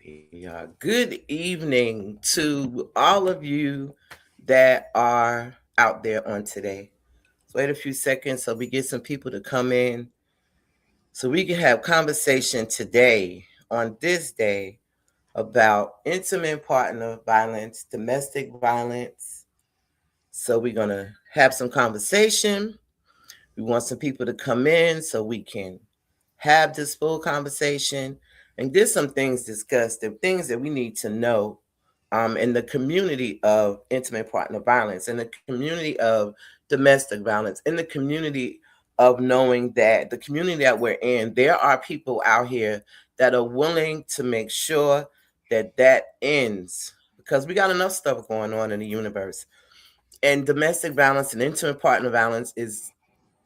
Yeah, good evening to all of you that are out there on today. Let's wait a few seconds so we get some people to come in so we can have conversation today on this day about intimate partner violence, domestic violence. So we're going to have some conversation. We want some people to come in so we can have this full conversation and get some things discussed, the things that we need to know in the community of intimate partner violence, in the community of domestic violence, in the community of knowing that the community that we're in, there are people out here that are willing to make sure that that ends because we got enough stuff going on in the universe. And domestic violence and intimate partner violence is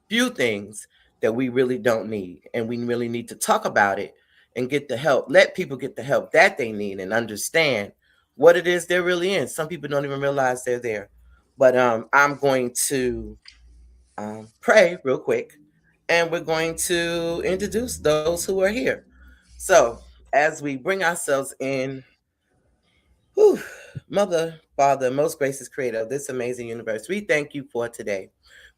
few things that we really don't need. And we really need to talk about it and get the help, let people get the help that they need and understand what it is they're really in. Some people don't even realize they're there. But I'm going to pray real quick and we're going to introduce those who are here. So, as we bring ourselves in, whew, Mother, Father, most gracious creator of this amazing universe, we thank you for today.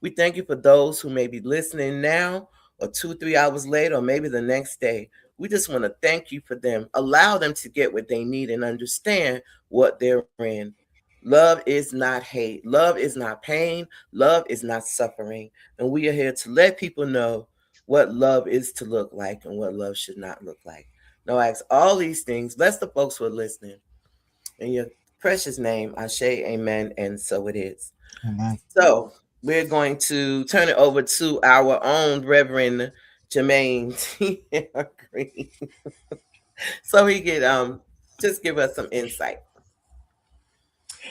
We thank you for those who may be listening now or 2, 3 hours later, or maybe the next day. We just want to thank you for them. Allow them to get what they need and understand what they're in. Love is not hate. Love is not pain. Love is not suffering. And we are here to let people know what love is to look like and what love should not look like. Now, I ask all these things. Bless the folks who are listening. In your precious name, Ashe, amen, and so it is. Amen. So we're going to turn it over to our own Reverend Jermaine Green, so he could just give us some insight.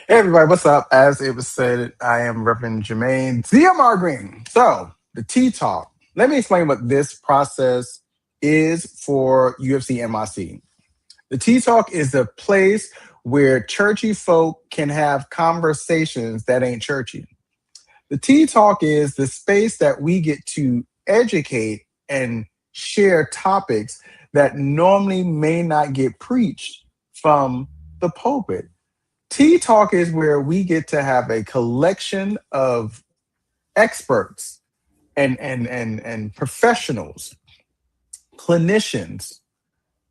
Hey everybody, what's up? As it was said, I am Reverend Jermaine ZMR Green. So the Tea Talk. Let me explain what this process is for UFC-NYC. The Tea Talk is the place where churchy folk can have conversations that ain't churchy. The Tea Talk is the space that we get to educate and share topics that normally may not get preached from the pulpit. Tea Talk is where we get to have a collection of experts and professionals, clinicians,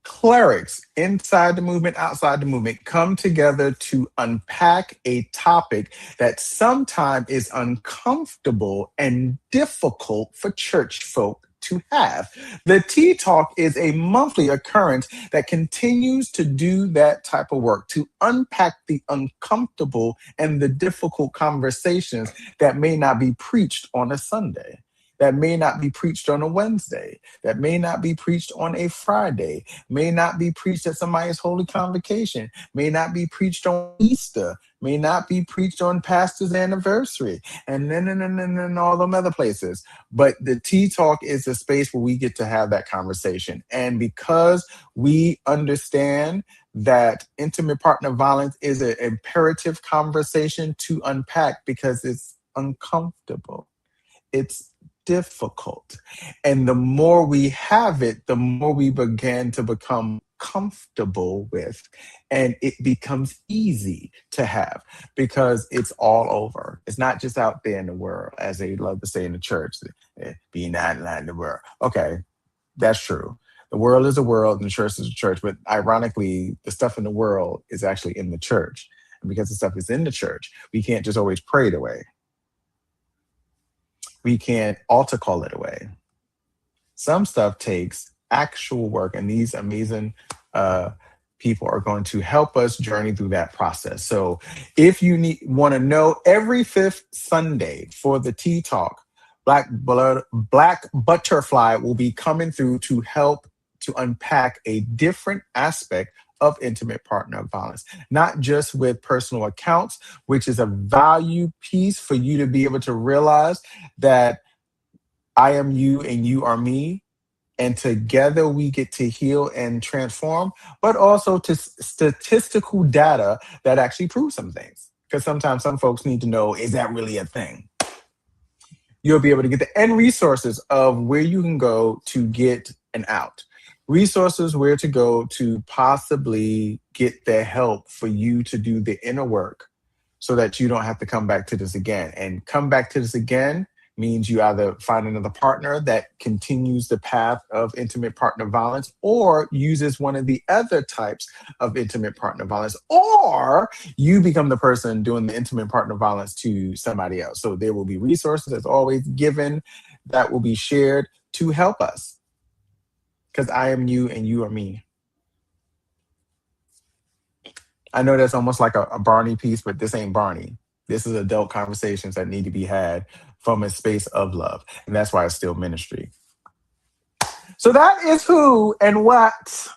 clerics inside the movement, outside the movement come together to unpack a topic that sometimes is uncomfortable and difficult for church folk to have. The Tea Talk is a monthly occurrence that continues to do that type of work, to unpack the uncomfortable and the difficult conversations that may not be preached on a Sunday, that may not be preached on a Wednesday, that may not be preached on a Friday, may not be preached at somebody's holy convocation, may not be preached on Easter, may not be preached on pastor's anniversary, and then all them other places. But the Tea Talk is the space where we get to have that conversation. And because we understand that intimate partner violence is an imperative conversation to unpack because it's uncomfortable. It's difficult. And the more we have it, the more we begin to become comfortable with, and it becomes easy to have because it's all over. It's not just out there in the world, as they love to say in the church, being out in the world. Okay, that's true. The world is a world and the church is a church, but ironically, the stuff in the world is actually in the church. And because the stuff is in the church, we can't just always pray it away. We can't alter call it away. Some stuff takes actual work, and these amazing people are going to help us journey through that process. So if you want to know, every fifth Sunday for the Tea Talk, Black Butterfly will be coming through to help to unpack a different aspect of intimate partner violence, not just with personal accounts, which is a value piece for you to be able to realize that I am you and you are me. And together we get to heal and transform, but also to statistical data that actually proves some things. Because sometimes some folks need to know, is that really a thing? You'll be able to get the end resources of where you can go to get an out. resources where to go to possibly get the help for you to do the inner work so that you don't have to come back to this again. And come back to this again means you either find another partner that continues the path of intimate partner violence or uses one of the other types of intimate partner violence, or you become the person doing the intimate partner violence to somebody else. So there will be resources, as always, given that will be shared to help us, because I am you and you are me. I know that's almost like a Barney piece, but this ain't Barney. This is adult conversations that need to be had from a space of love. And that's why it's still ministry. So that is who and what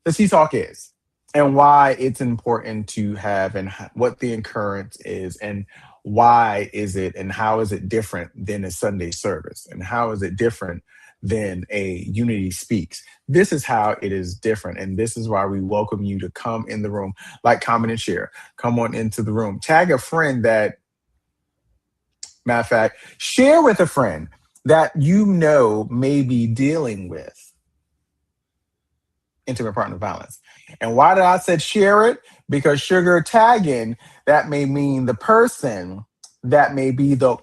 the Tea Talk is, and why it's important to have, and what the occurrence is, and why is it, and how is it different than a Sunday service, and how is it different than a Unity Speaks. This is how it is different, and this is why we welcome you to come in the room, like, comment, and share. Come on into the room. Tag a friend that, matter of fact, share with a friend that you know may be dealing with intimate partner violence. And why did I say share it? Because sugar tagging, that may mean the person that may be the,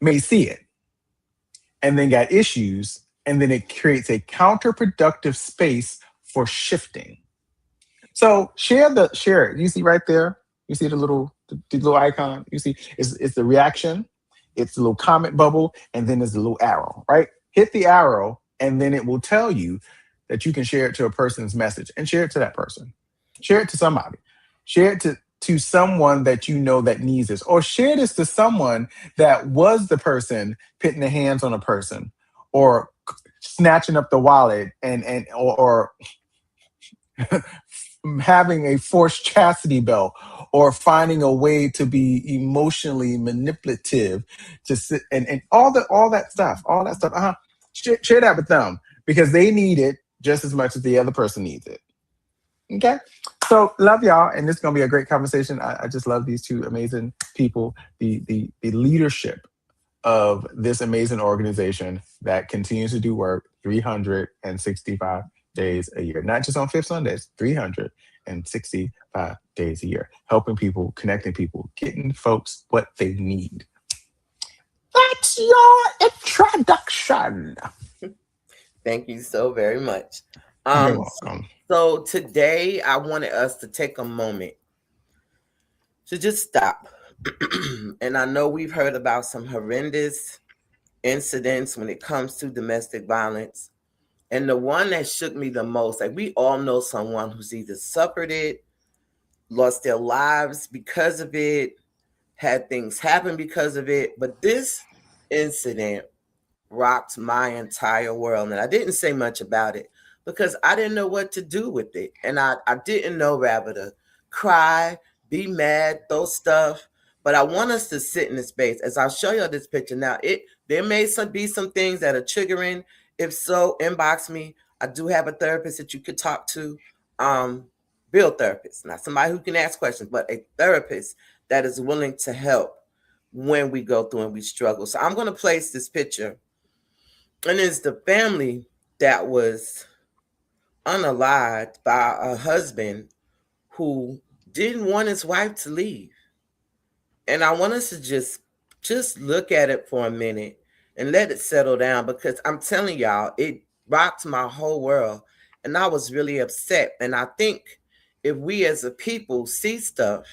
may see it and then got issues, and then it creates a counterproductive space for shifting. So share it. You see right there, you see the little icon, you see it's the reaction, it's the little comment bubble, and then there's a little arrow, right? Hit the arrow, and then it will tell you that you can share it to a person's message, and share it to that person. Share it to somebody. Share it to someone that you know that needs this, or share this to someone that was the person putting the hands on a person, or snatching up the wallet, or having a forced chastity belt, or finding a way to be emotionally manipulative to sit, and all that stuff. Share that with them, because they need it just as much as the other person needs it. Okay. So love y'all, and this is gonna be a great conversation. I just love these two amazing people, the leadership of this amazing organization that continues to do work 365 days a year, not just on fifth Sundays, 365 days a year, helping people, connecting people, getting folks what they need. That's your introduction. Thank you so very much. You're welcome. So today I wanted us to take a moment to just stop. And I know we've heard about some horrendous incidents when it comes to domestic violence. And the one that shook me the most, like, we all know someone who's either suffered it, lost their lives because of it, had things happen because of it. But this incident rocked my entire world. And I didn't say much about it because I didn't know what to do with it. And I didn't know rather to cry, be mad, those stuff. But I want us to sit in this space. As I'll show you this picture now, there may be some things that are triggering. If so, inbox me. I do have a therapist that you could talk to. Real therapist, not somebody who can ask questions, but a therapist that is willing to help when we go through and we struggle. So I'm going to place this picture, and it's the family that was unalived by a husband who didn't want his wife to leave. And I want us to just look at it for a minute and let it settle down, because I'm telling y'all, it rocked my whole world, and I was really upset. And I think if we as a people see stuff,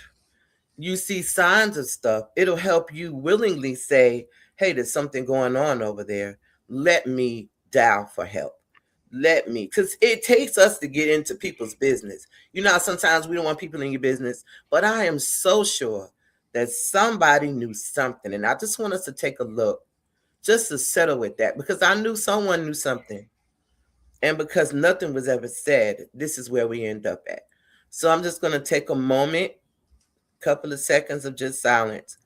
you see signs of stuff, it'll help you willingly say, hey, there's something going on over there. Let me dial for help. Let me, because it takes us to get into people's business. You know, sometimes we don't want people in your business, but I am so sure that somebody knew something. And I just want us to take a look just to settle with that, because I knew someone knew something. And because nothing was ever said, this is where we end up at. So I'm just going to take a moment, couple of seconds of just silence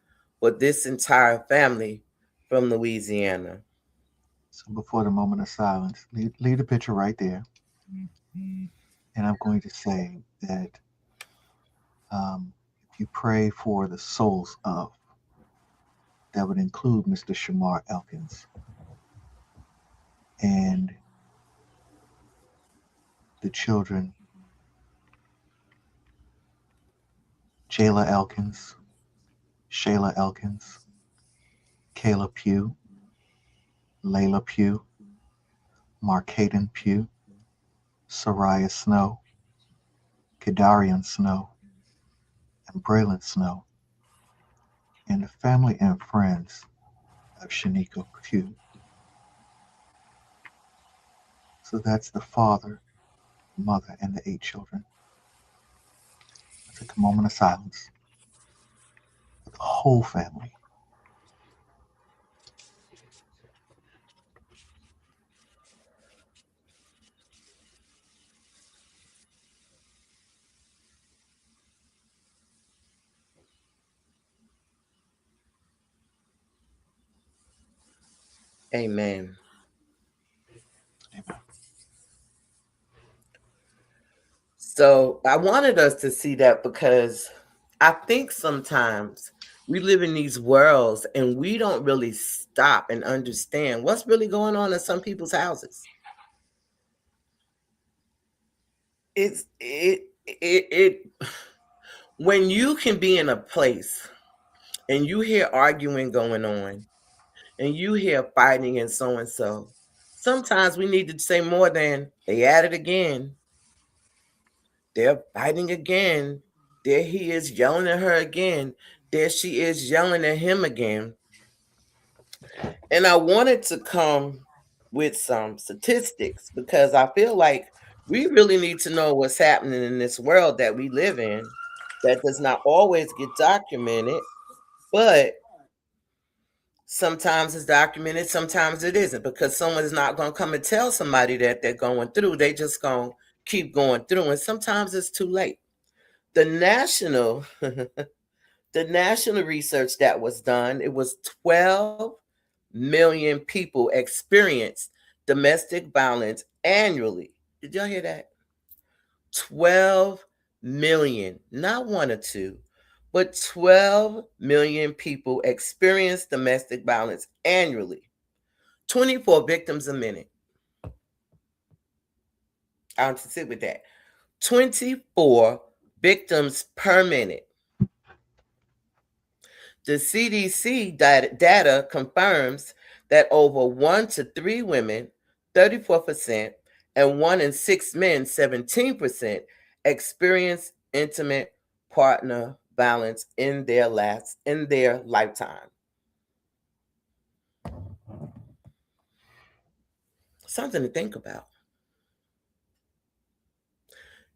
with this entire family from Louisiana. So before the moment of silence, leave the picture right there. And I'm going to say that if you pray for the souls of, that would include Mr. Shamar Elkins. And the children, Jayla Elkins, Shayla Elkins, Kayla Pugh, Layla Pugh, Markaden Pugh, Soraya Snow, Kadarian Snow, and Braylon Snow, and the family and friends of Shanika Pugh. So that's the father, mother, and the 8 children. Let's take a moment of silence for the whole family. Amen. Amen. So I wanted us to see that because I think sometimes we live in these worlds and we don't really stop and understand what's really going on in some people's houses. It when you can be in a place and you hear arguing going on and you hear fighting and so, sometimes we need to say more than they at it again. They're fighting again. There he is yelling at her again. There she is yelling at him again. And I wanted to come with some statistics because I feel like we really need to know what's happening in this world that we live in that does not always get documented, but sometimes it's documented, sometimes it isn't, because someone is not going to come and tell somebody that they're going through. They just going to keep going through, and sometimes it's too late. The national the national research that was done, it was 12 million people experienced domestic violence annually. Did y'all hear that? 12 million, not one or two, but 12 million people experience domestic violence annually. 24 victims a minute. I'll sit with that. 24 victims per minute. The CDC data confirms that over 1 to 3 women, 34%, and 1 in 6 men, 17%, experience intimate partner violence in their lifetime. Something to think about.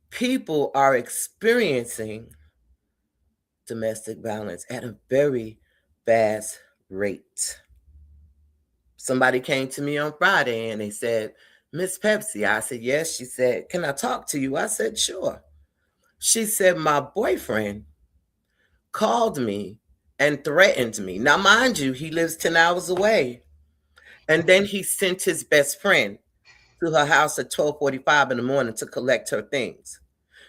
People are experiencing domestic violence at a very fast rate. Somebody came to me on Friday and they said, Miss Pepsi. I said, yes. She said, can I talk to you? I said, sure. She said, my boyfriend called me and threatened me. Now, mind you, he lives 10 hours away. And then he sent his best friend to her house at 12:45 in the morning to collect her things.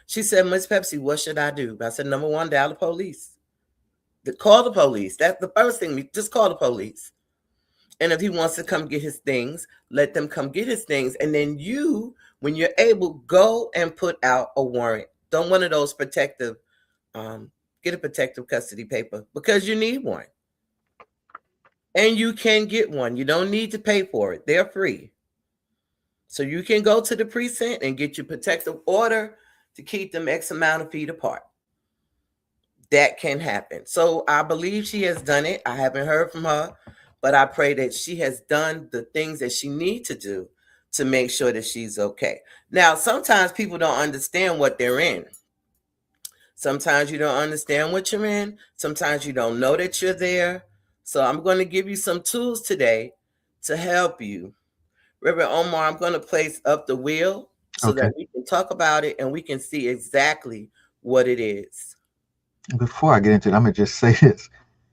She said, Miss Pepsi, what should I do? I said, number one, dial the police. Call the police. That's the first thing. We just call the police. And if he wants to come get his things, let them come get his things. And then you, when you're able, go and put out a warrant. Don't one of those protective, get a protective custody paper because you need one. And you can get one. You don't need to pay for it. They're free. So you can go to the precinct and get your protective order to keep them X amount of feet apart. That can happen. So I believe she has done it. I haven't heard from her, but I pray that she has done the things that she needs to do to make sure that she's okay. Now, sometimes people don't understand what they're in. Sometimes you don't understand what you're in. Sometimes you don't know that you're there. So I'm going to give you some tools today to help you. Reverend Omar, I'm going to place up the wheel so Okay. that we can talk about it and we can see exactly what it is. Before I get into it, I'm going to just say this.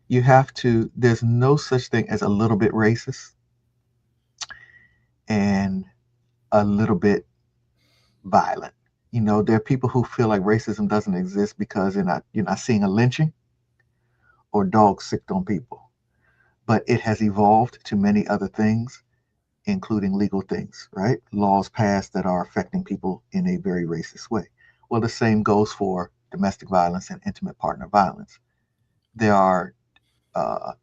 You have to, there's no such thing as a little bit racist and a little bit violent. You know, there are people who feel like racism doesn't exist because you're not seeing a lynching or dogs sicked on people. But it has evolved to many other things. including legal things, right? Laws passed that are affecting people in a very racist way. Well, the same goes for domestic violence and intimate partner violence. There are uh,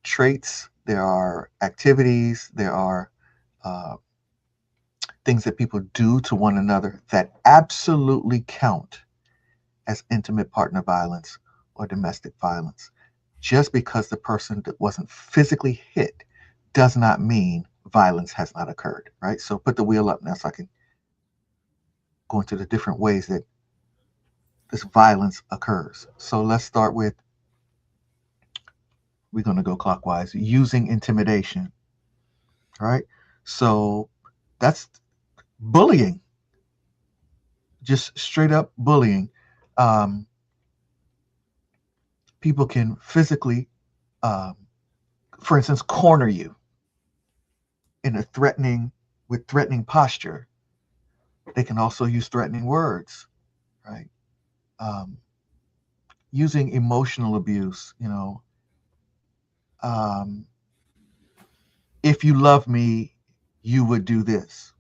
traits, there are activities, there are uh, things that people do to one another that absolutely count as intimate partner violence or domestic violence. Just because the person that wasn't physically hit does not mean violence has not occurred, right? So put the wheel up now so I can go into the different ways that this violence occurs. So let's start with, we're going to go clockwise, using intimidation, right? So that's bullying, just straight up bullying. Um, People can physically, um, for instance, corner you in a threatening, with threatening posture. They can also use threatening words, right? Um, Using emotional abuse, um, if you love me, you would do this,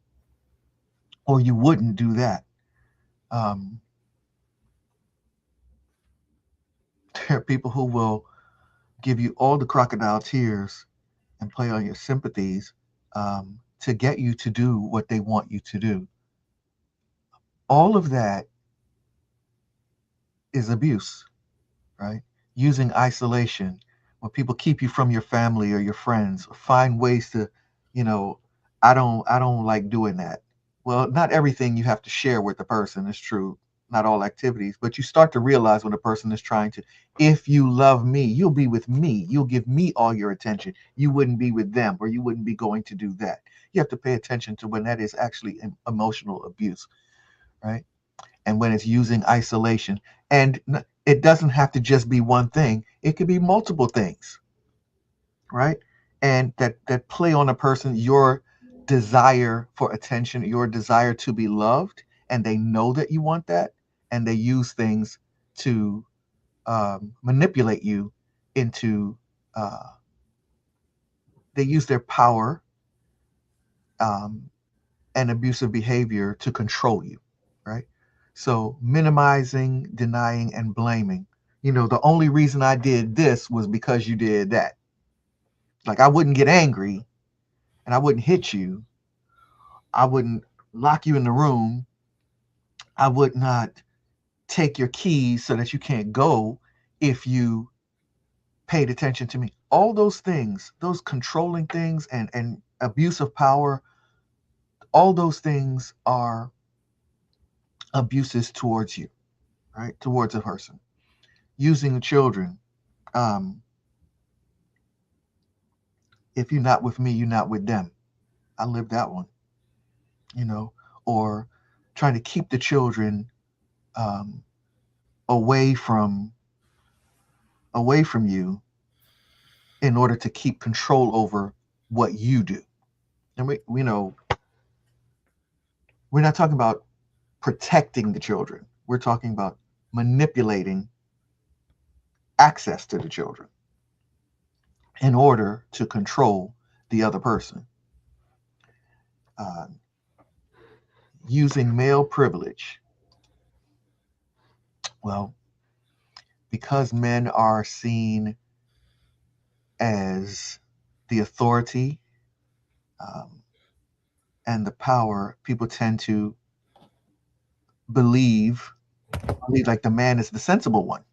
or you wouldn't do that. Um, there are people who will give you all the crocodile tears and play on your sympathies to get you to do what they want you to do. All of that is abuse, right? Using isolation, where people keep you from your family or your friends, or find ways to, you know, I don't like doing that. Well, not everything you have to share with the person is true, not all activities, but you start to realize when a person is trying to, if you love me, you'll be with me, you'll give me all your attention. You wouldn't be with them, or you wouldn't be going to do that. You have to pay attention to when that is actually emotional abuse, right? And when it's using isolation. And it doesn't have to just be one thing, it could be multiple things, right? And that play on a person, your desire for attention, your desire to be loved, and they know that you want that, and they use things to manipulate you into, uh, they use their power um, and abusive behavior to control you, right? So minimizing, denying, and blaming. The only reason I did this was because you did that. Like, I wouldn't get angry and I wouldn't hit you. I wouldn't lock you in the room. I would not take your keys so that you can't go if you paid attention to me. All those things, those controlling things and abuse of power, all those things are abuses towards you, right? Towards a person. Using the children. Um, if you're not with me, you're not with them. I lived that one, you know, or trying to keep the children um, away from you in order to keep control over what you do. And we know we're not talking about protecting the children. We're talking about manipulating access to the children in order to control the other person. Uh, Using male privilege. Well, because men are seen as the authority um, and the power, people tend to believe, like the man is the sensible one.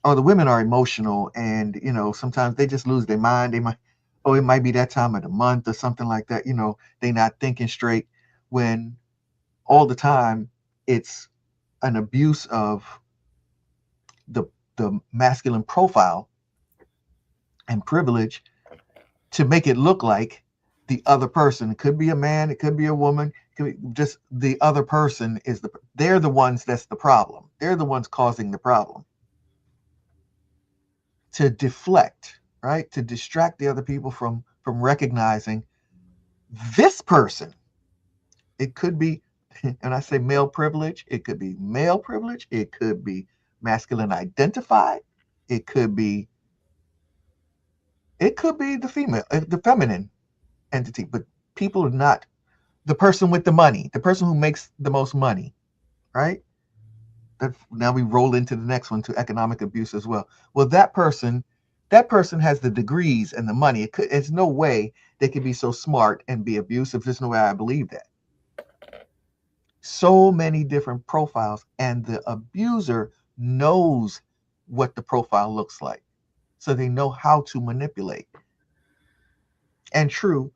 Oh, the women are emotional, and sometimes they just lose their mind. They might, oh, it might be that time of the month or something like that. They not thinking straight. When all the time it's an abuse of the masculine profile and privilege to make it look like the other person. It could be a man, it could be a woman, it could be just the other person they're the ones that's the problem. They're the ones causing the problem. To deflect, right? To distract the other people from recognizing this person. It could be, and I say male privilege, it could be male privilege, it could be masculine identified, it could be the female, the feminine, entity, but people are not the person with the money, the person who makes the most money, right? Now we roll into the next one, to economic abuse as well. Well, that person has the degrees and the money. It's no way they could be so smart and be abusive. There's no way I believe that. So many different profiles, and the abuser knows what the profile looks like, so they know how to manipulate. And true,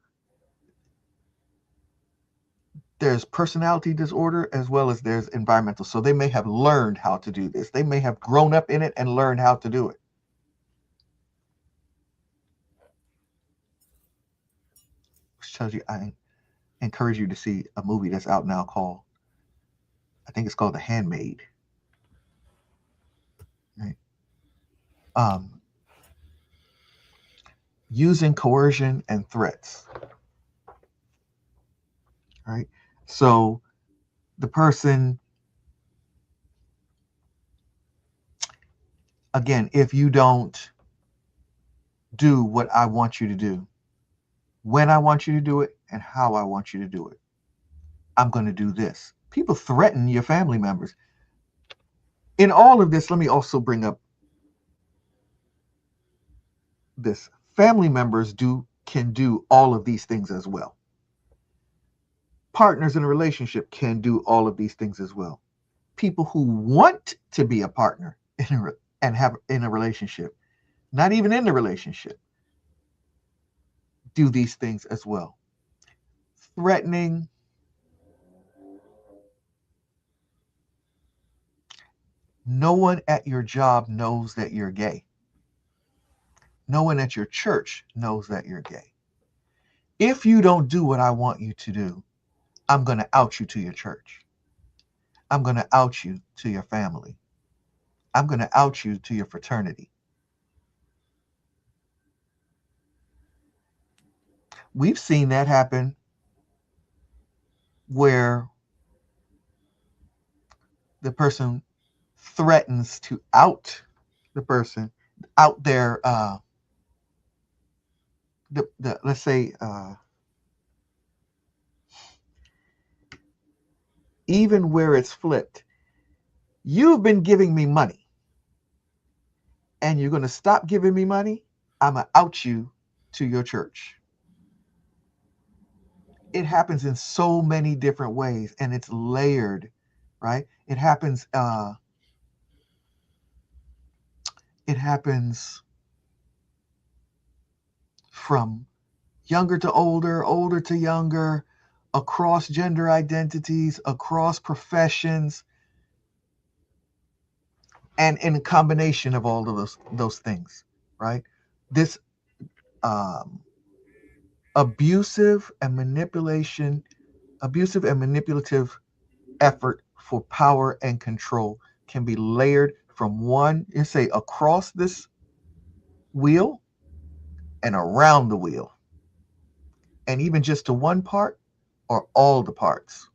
there's personality disorder as well as there's environmental. So they may have learned how to do this. They may have grown up in it and learned how to do it. Which tells you, I encourage you to see a movie that's out now called, I think it's called The Handmaid. Right? Um, Using coercion and threats. Right? So the person, again, if you don't do what I want you to do, when I want you to do it, and how I want you to do it, I'm going to do this. People threaten your family members. In all of this, let me also bring up this. Family members can do all of these things as well. Partners in a relationship can do all of these things as well. People who want to be a partner and have in a relationship, not even in the relationship, do these things as well. Threatening, no one at your job knows that you're gay. No one at your church knows that you're gay. If you don't do what I want you to do, I'm going to out you to your church. I'm going to out you to your family. I'm going to out you to your fraternity. We've seen that happen where the person threatens to out the person out there. Let's say, even where it's flipped, you've been giving me money and you're going to stop giving me money. I'm going to out you to your church. It happens in so many different ways, and it's layered, right? It happens from younger to older, older to younger, across gender identities, across professions, and in a combination of all of those things, right? This um, abusive and manipulative effort for power and control can be layered from one, you say, across this wheel and around the wheel, and even just to one part or all the parts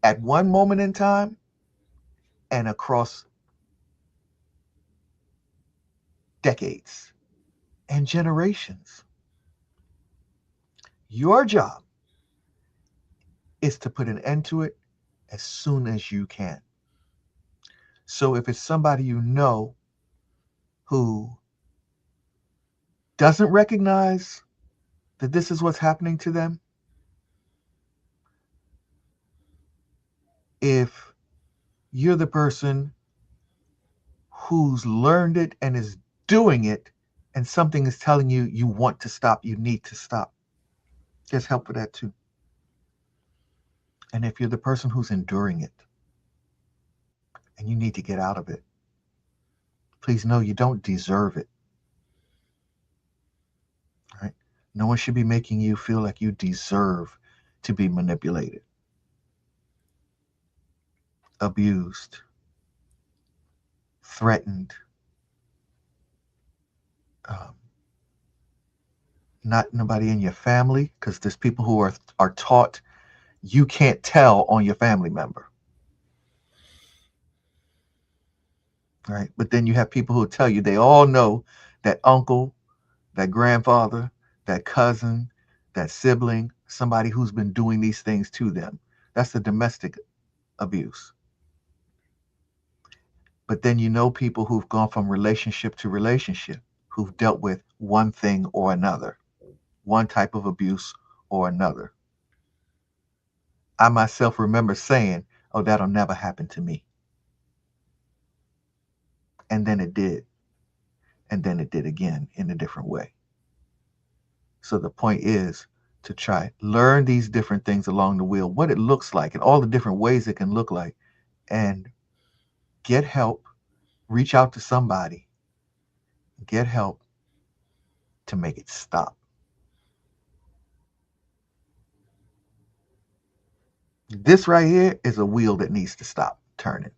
at one moment in time and across decades and generations. Your job is to put an end to it as soon as you can. So if it's somebody you know who doesn't recognize that this is what's happening to them, if you're the person who's learned it and is doing it, and something is telling you you want to stop, you need to stop, there's help for that too. And if you're the person who's enduring it and you need to get out of it, please know you don't deserve it. Right? No one should be making you feel like you deserve to be manipulated, abused, threatened, um, not nobody in your family, because there's people who are taught you can't tell on your family member. Right? But then you have people who tell you they all know that uncle, that grandfather, that cousin, that sibling, somebody who's been doing these things to them. That's the domestic abuse. But then you know people who've gone from relationship to relationship, who've dealt with one thing or another, one type of abuse or another. I myself remember saying, oh, that'll never happen to me. And then it did. And then it did again in a different way. So the point is to try, learn these different things along the wheel, what it looks like and all the different ways it can look like, and get help, reach out to somebody, get help to make it stop. This right here is a wheel that needs to stop turning.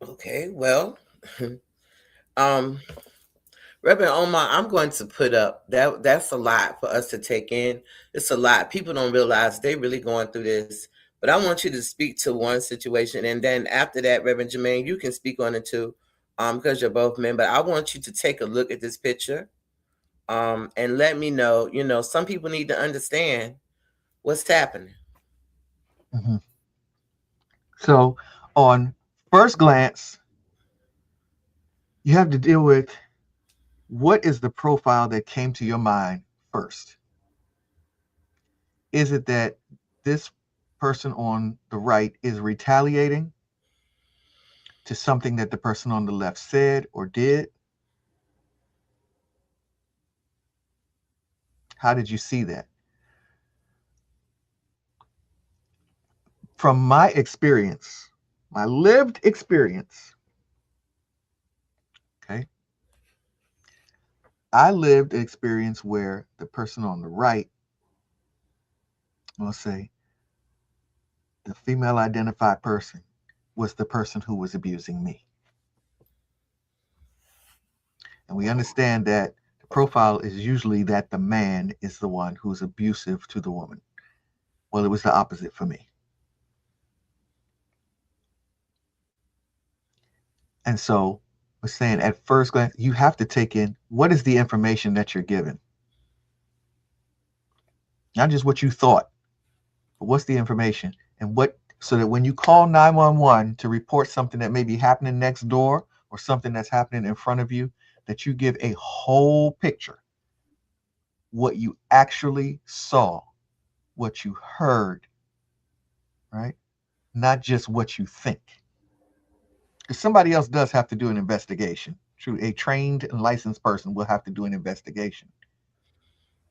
Okay, well, um, Reverend Omar, I'm going to put up that that's a lot for us to take in. It's a lot. People don't realize they really going through this. But I want you to speak to one situation, and then after that, Reverend Jermaine, you can speak on it too, because you're both men. But I want you to take a look at this picture, and let me know. You know, some people need to understand what's happening. Mm-hmm. So, on first glance, you have to deal with what is the profile that came to your mind first? Is it that this person on the right is retaliating to something that the person on the left said or did? How did you see that? From my experience, my lived experience, okay, I lived an experience where the person on the right, let's say the female identified person, was the person who was abusing me. And we understand that the profile is usually that the man is the one who's abusive to the woman. Well, it was the opposite for me. And so we're saying at first glance, you have to take in what is the information that you're given. Not just what you thought, but what's the information and what, so that when you call 911 to report something that may be happening next door or something that's happening in front of you, that you give a whole picture, what you actually saw, what you heard, right? Not just what you think. Because somebody else does have to do an investigation. True, a trained and licensed person will have to do an investigation.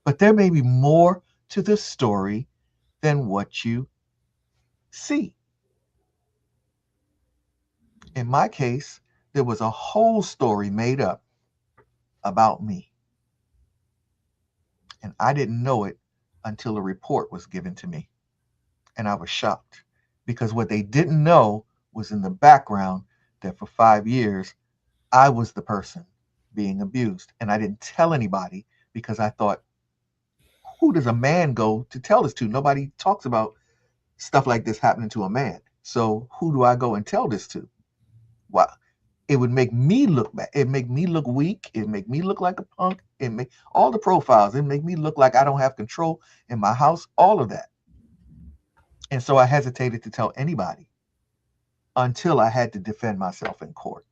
But there may be more to the story than what you see. In my case, there was a whole story made up about me. And I didn't know it until a report was given to me. And I was shocked because what they didn't know was in the background that for 5 years, I was the person being abused. And I didn't tell anybody because I thought, who does a man go to tell this to? Nobody talks about stuff like this happening to a man. So who do I go and tell this to? Why? It would make me look bad. It make me look weak. It make me look like a punk. It make all the profiles. It make me look like I don't have control in my house. All of that. And so I hesitated to tell anybody until I had to defend myself in court.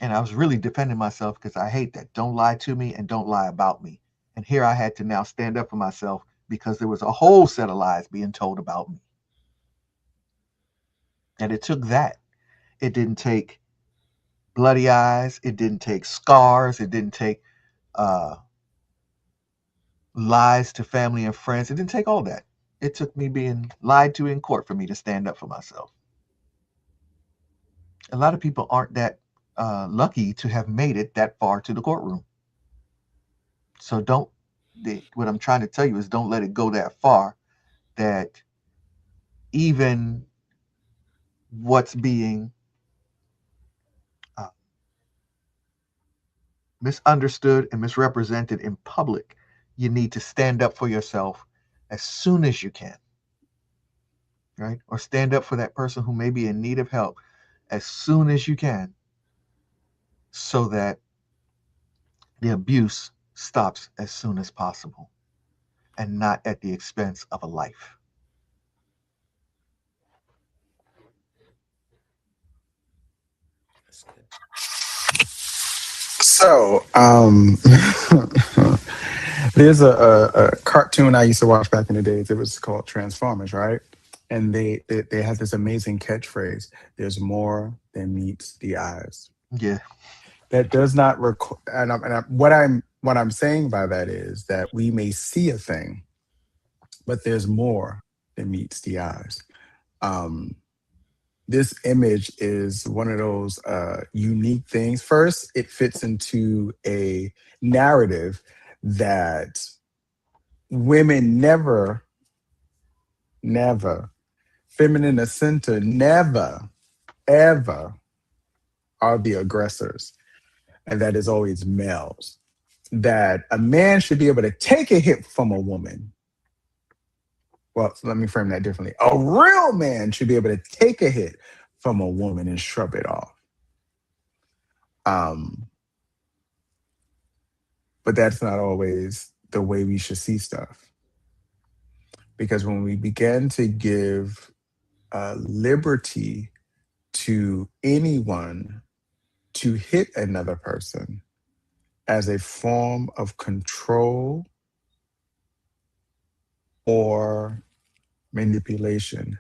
And I was really defending myself because I hate that. Don't lie to me and don't lie about me. And here I had to now stand up for myself because there was a whole set of lies being told about me. And it took that. It didn't take bloody eyes. It didn't take scars. It didn't take lies to family and friends. It didn't take all that. It took me being lied to in court for me to stand up for myself. A lot of people aren't that lucky to have made it that far to the courtroom. So what I'm trying to tell you is don't let it go that far that even what's being uh, misunderstood and misrepresented in public, you need to stand up for yourself as soon as you can, right? Or stand up for that person who may be in need of help as soon as you can, so that the abuse stops as soon as possible and not at the expense of a life. That's good. So, there's a cartoon I used to watch back in the days. It was called Transformers, right? And they had this amazing catchphrase: "There's more than meets the eyes." Yeah. That does not require. What I'm saying by that is that we may see a thing, but there's more than meets the eyes. Um, this image is one of those unique things. First, it fits into a narrative that women never, feminine center, never, ever are the aggressors. And that is always males. That a man should be able to take a hit from a woman. Well, let me frame that differently. A real man should be able to take a hit from a woman and shrub it off. Um, but that's not always the way we should see stuff. Because when we begin to give liberty to anyone to hit another person as a form of control or manipulation,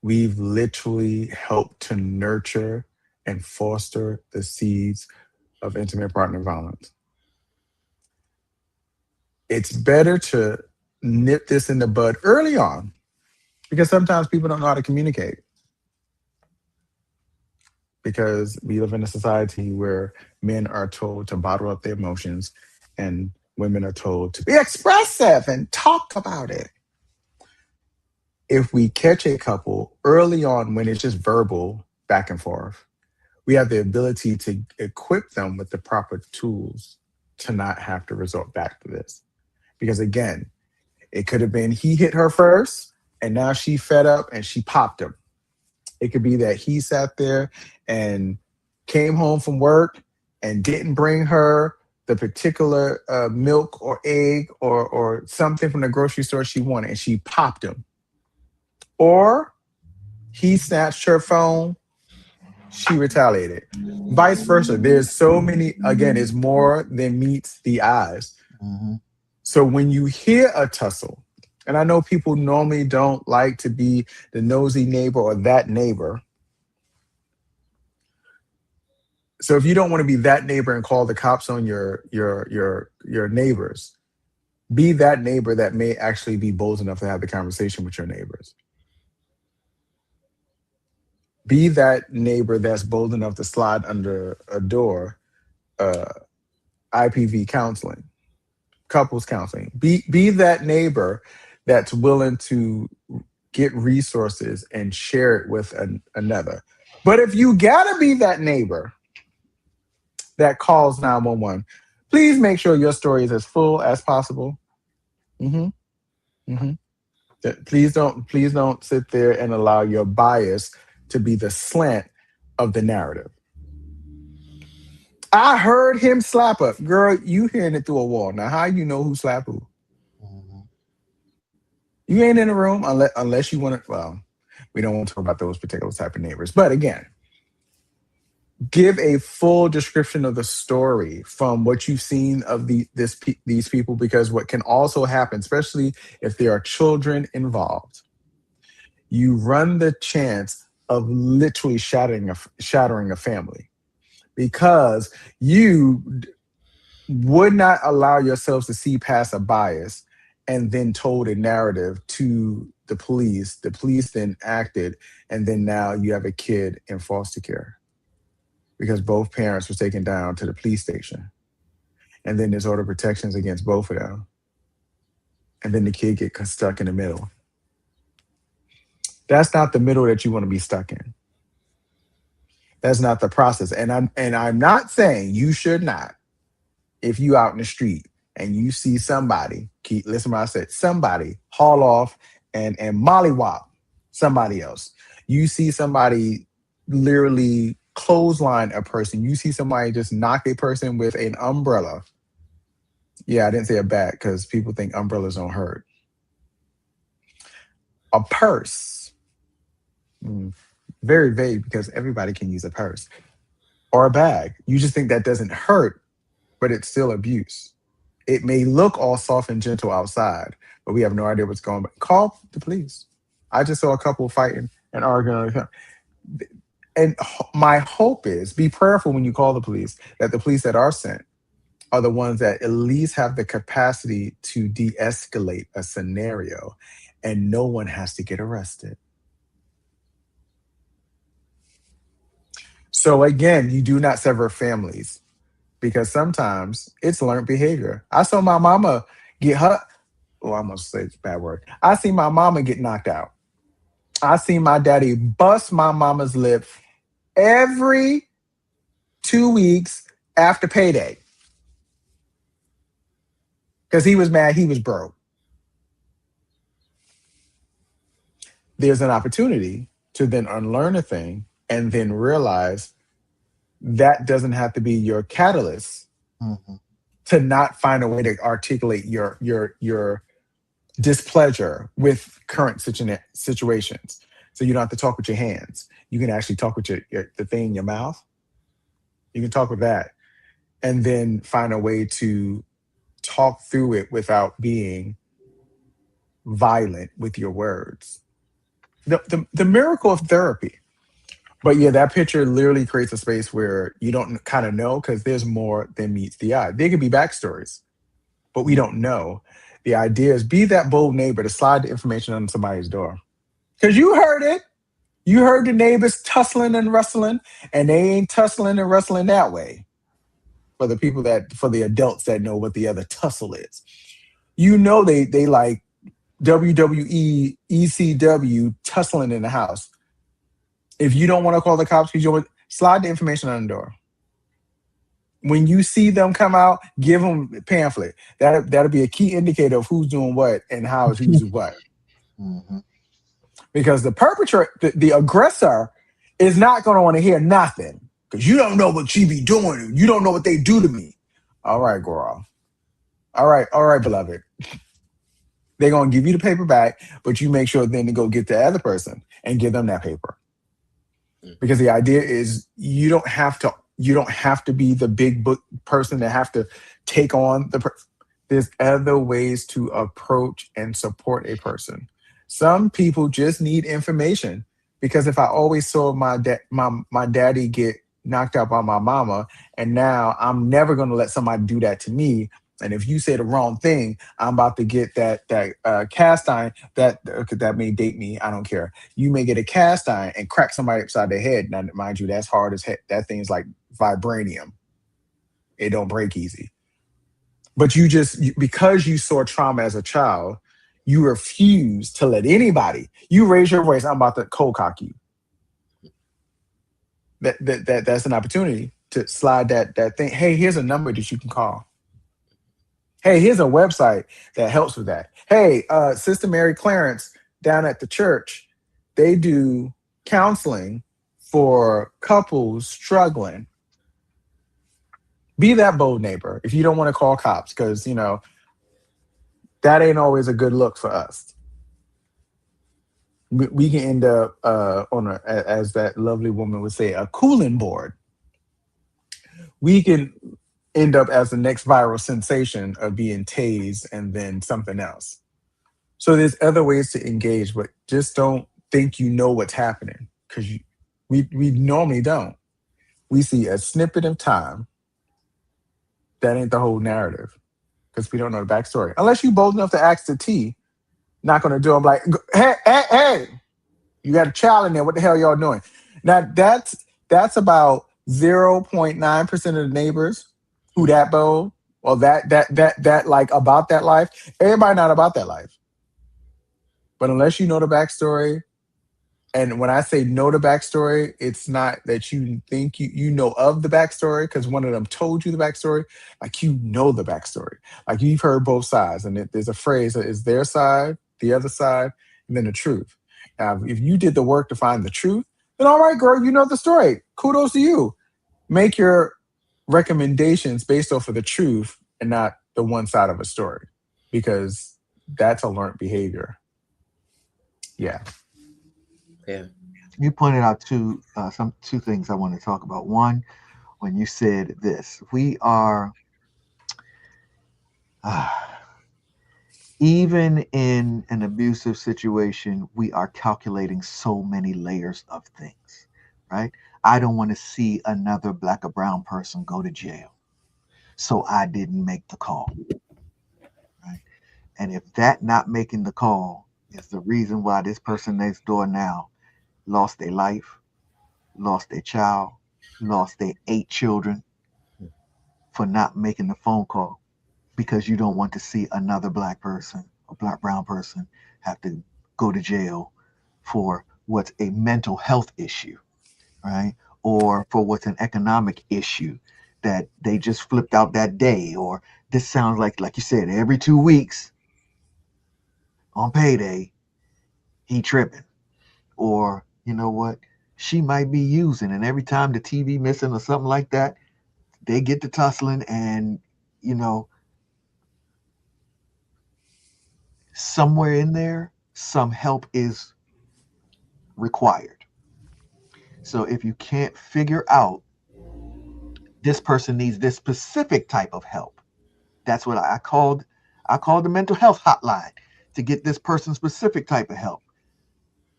we've literally helped to nurture and foster the seeds of intimate partner violence. It's better to nip this in the bud early on because sometimes people don't know how to communicate because we live in a society where men are told to bottle up their emotions and women are told to be expressive and talk about it. If we catch a couple early on when it's just verbal back and forth, we have the ability to equip them with the proper tools to not have to resort back to this. Because again, it could have been he hit her first and now she fed up and she popped him. It could be that he sat there and came home from work and didn't bring her the particular milk or egg or something from the grocery store she wanted and she popped him. Or he snatched her phone, she retaliated. Vice versa. There's so many, again, it's more than meets the eyes. Hmm. So when you hear a tussle, and I know people normally don't like to be the nosy neighbor or that neighbor. So if you don't want to be that neighbor and call the cops on your neighbors, be that neighbor that may actually be bold enough to have the conversation with your neighbors. Be that neighbor that's bold enough to slide under a door, uh, IPV counseling, couples counseling. Be that neighbor that's willing to get resources and share it with another. But if you gotta be that neighbor that calls 911, please make sure your story is as full as possible. Hmm. Hmm. Please don't sit there and allow your bias to be the slant of the narrative. I heard him slap her. Girl, you hearing it through a wall. Now, how you know who slapped who? Hmm. You ain't in the room unless you want to. Well, we don't want to talk about those particular type of neighbors. But again, give a full description of the story from what you've seen of these people, because what can also happen, especially if there are children involved, you run the chance of literally shattering a family because you would not allow yourselves to see past a bias and then told a narrative to the police. The police then acted, and then now you have a kid in foster care because both parents were taken down to the police station. And then there's order protections against both of them. And then the kid gets stuck in the middle. That's not the middle that you want to be stuck in. That's not the process. And I'm not saying you should not if you out in the street and you see somebody, listen to what I said, somebody haul off and mollywop somebody else. You see somebody literally clothesline a person. You see somebody just knock a person with an umbrella. Yeah, I didn't say a bat because people think umbrellas don't hurt. A purse. Mm, very vague because everybody can use a purse or a bag. You just think that doesn't hurt, but it's still abuse. It may look all soft and gentle outside, but we have no idea what's going on. Call the police. I just saw a couple fighting and arguing. And my hope is be prayerful when you call the police that the police that are sent are the ones that at least have the capacity to de escalate a scenario and no one has to get arrested. So, again, you do not sever families because sometimes it's learned behavior. I saw my mama get her, oh, I'm going to say it's a bad word. I see my mama get knocked out. I see my daddy bust my mama's lip every 2 weeks after payday because he was mad he was broke. There's an opportunity to then unlearn a thing and then realize that doesn't have to be your catalyst Mhm. to not find a way to articulate your displeasure with current situations. So you don't have to talk with your hands. You can actually talk with the thing in your mouth. You can talk with that and then find a way to talk through it without being violent with your words. The miracle of therapy. But yeah, that picture literally creates a space where you don't kind of know because there's more than meets the eye. There could be backstories, but we don't know. The idea is be that bold neighbor to slide the information on somebody's door. Because you heard it. You heard the neighbors tussling and wrestling, and they ain't tussling and wrestling that way. For the adults that know what the other tussle is. You know they like WWE, ECW tussling in the house. If you don't want to call the cops because you want, slide the information on the door. When you see them come out, give them a pamphlet. That'll be a key indicator of who's doing what and how is who's what. Mhm. Because the perpetrator, the aggressor, is not going to want to hear nothing because you don't know what she be doing. You don't know what they do to me. All right, girl. All right, beloved. They're going to give you the paper back, but you make sure then to go get the other person and give them that paper. Because the idea is you don't have to be the big book person that have to take on there's other ways to approach and support a person. Some people just need information because if I always saw my daddy get knocked out by my mama and now I'm never going to let somebody do that to me. And if you say the wrong thing, I'm about to get that cast iron that may date me. I don't care. You may get a cast iron and crack somebody upside their head. Now, mind you, that's hard as heck. That thing's like vibranium. It don't break easy. But because you saw trauma as a child, you refuse to let anybody. You raise your voice. I'm about to cold cock you. That's an opportunity to slide that thing. Hey, here's a number that you can call. Hey, here's a website that helps with that. Hey, Sister Mary Clarence down at the church, they do counseling for couples struggling. Be that bold neighbor if you don't want to call cops because, that ain't always a good look for us. We can end up as that lovely woman would say, a cooling board. We can end up as the next viral sensation of being tased and then something else. So there's other ways to engage, but just don't think you know what's happening because we normally don't. We see a snippet of time. That ain't the whole narrative because we don't know the backstory. Unless you're bold enough to ask the T, knock on the door, I'm like, hey, you got a child in there. What the hell y'all doing? Now that's about 0.9% of the neighbors who that bold or that like about that life. Everybody not about that life. But unless you know the backstory And when I say know the backstory, it's not that you think you know of the backstory because one of them told you the backstory. Like you know the backstory. Like you've heard both sides, and there's a phrase that is their side, the other side, and then the truth. Now, if you did the work to find the truth, then all right, girl, you know the story. Kudos to you. Make your recommendations based off of the truth and not the one side of a story, because that's a learned behavior. Yeah. Yeah. You pointed out two things I want to talk about. One, when you said this, we are uh, even in an abusive situation, we are calculating so many layers of things, right? I don't want to see another black or brown person go to jail, so I didn't make the call, right? And if that not making the call is the reason why this person next door now lost their life, lost their child, lost their 8 children for not making the phone call because you don't want to see another black person or black brown person have to go to jail for what's a mental health issue, right? Or for what's an economic issue that they just flipped out that day. Or this sounds like you said, every 2 weeks on payday, he tripping. Or you know what? She might be using, and every time the TV missing or something like that, they get to tussling, and you know, somewhere in there, some help is required. So if you can't figure out this person needs this specific type of help, that's what I called the mental health hotline to get this person specific type of help.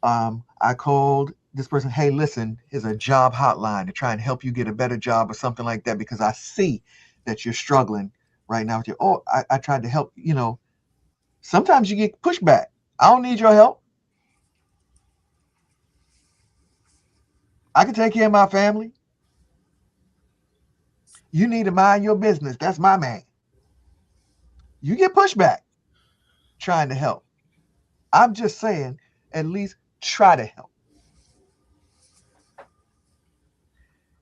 I called this person, hey, listen, here's a job hotline to try and help you get a better job or something like that because I see that you're struggling right now with your. Oh, I tried to help. You know, sometimes you get pushback. I don't need your help. I can take care of my family. You need to mind your business. That's my man. You get pushback trying to help. I'm just saying, at least try to help.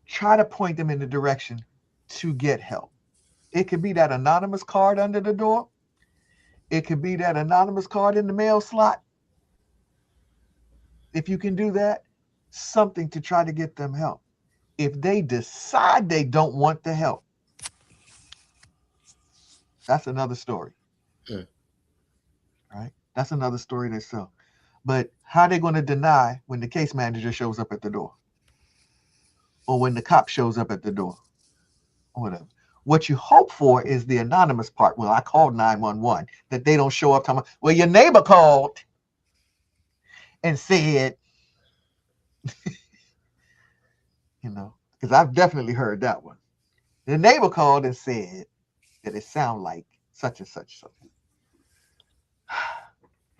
Try to point them in the direction to get help. It could be that anonymous card under the door. It could be that anonymous card in the mail slot. If you can do that, something to try to get them help. If they decide they don't want the help, that's another story, Mm. right? That's another story itself. But how are they going to deny when the case manager shows up at the door or when the cop shows up at the door or whatever? What you hope for is the anonymous part. Well, I called 911, that they don't show up talking about, well, your neighbor called and said, you know, because I've definitely heard that one. The neighbor called and said that it sounded like such and such. So,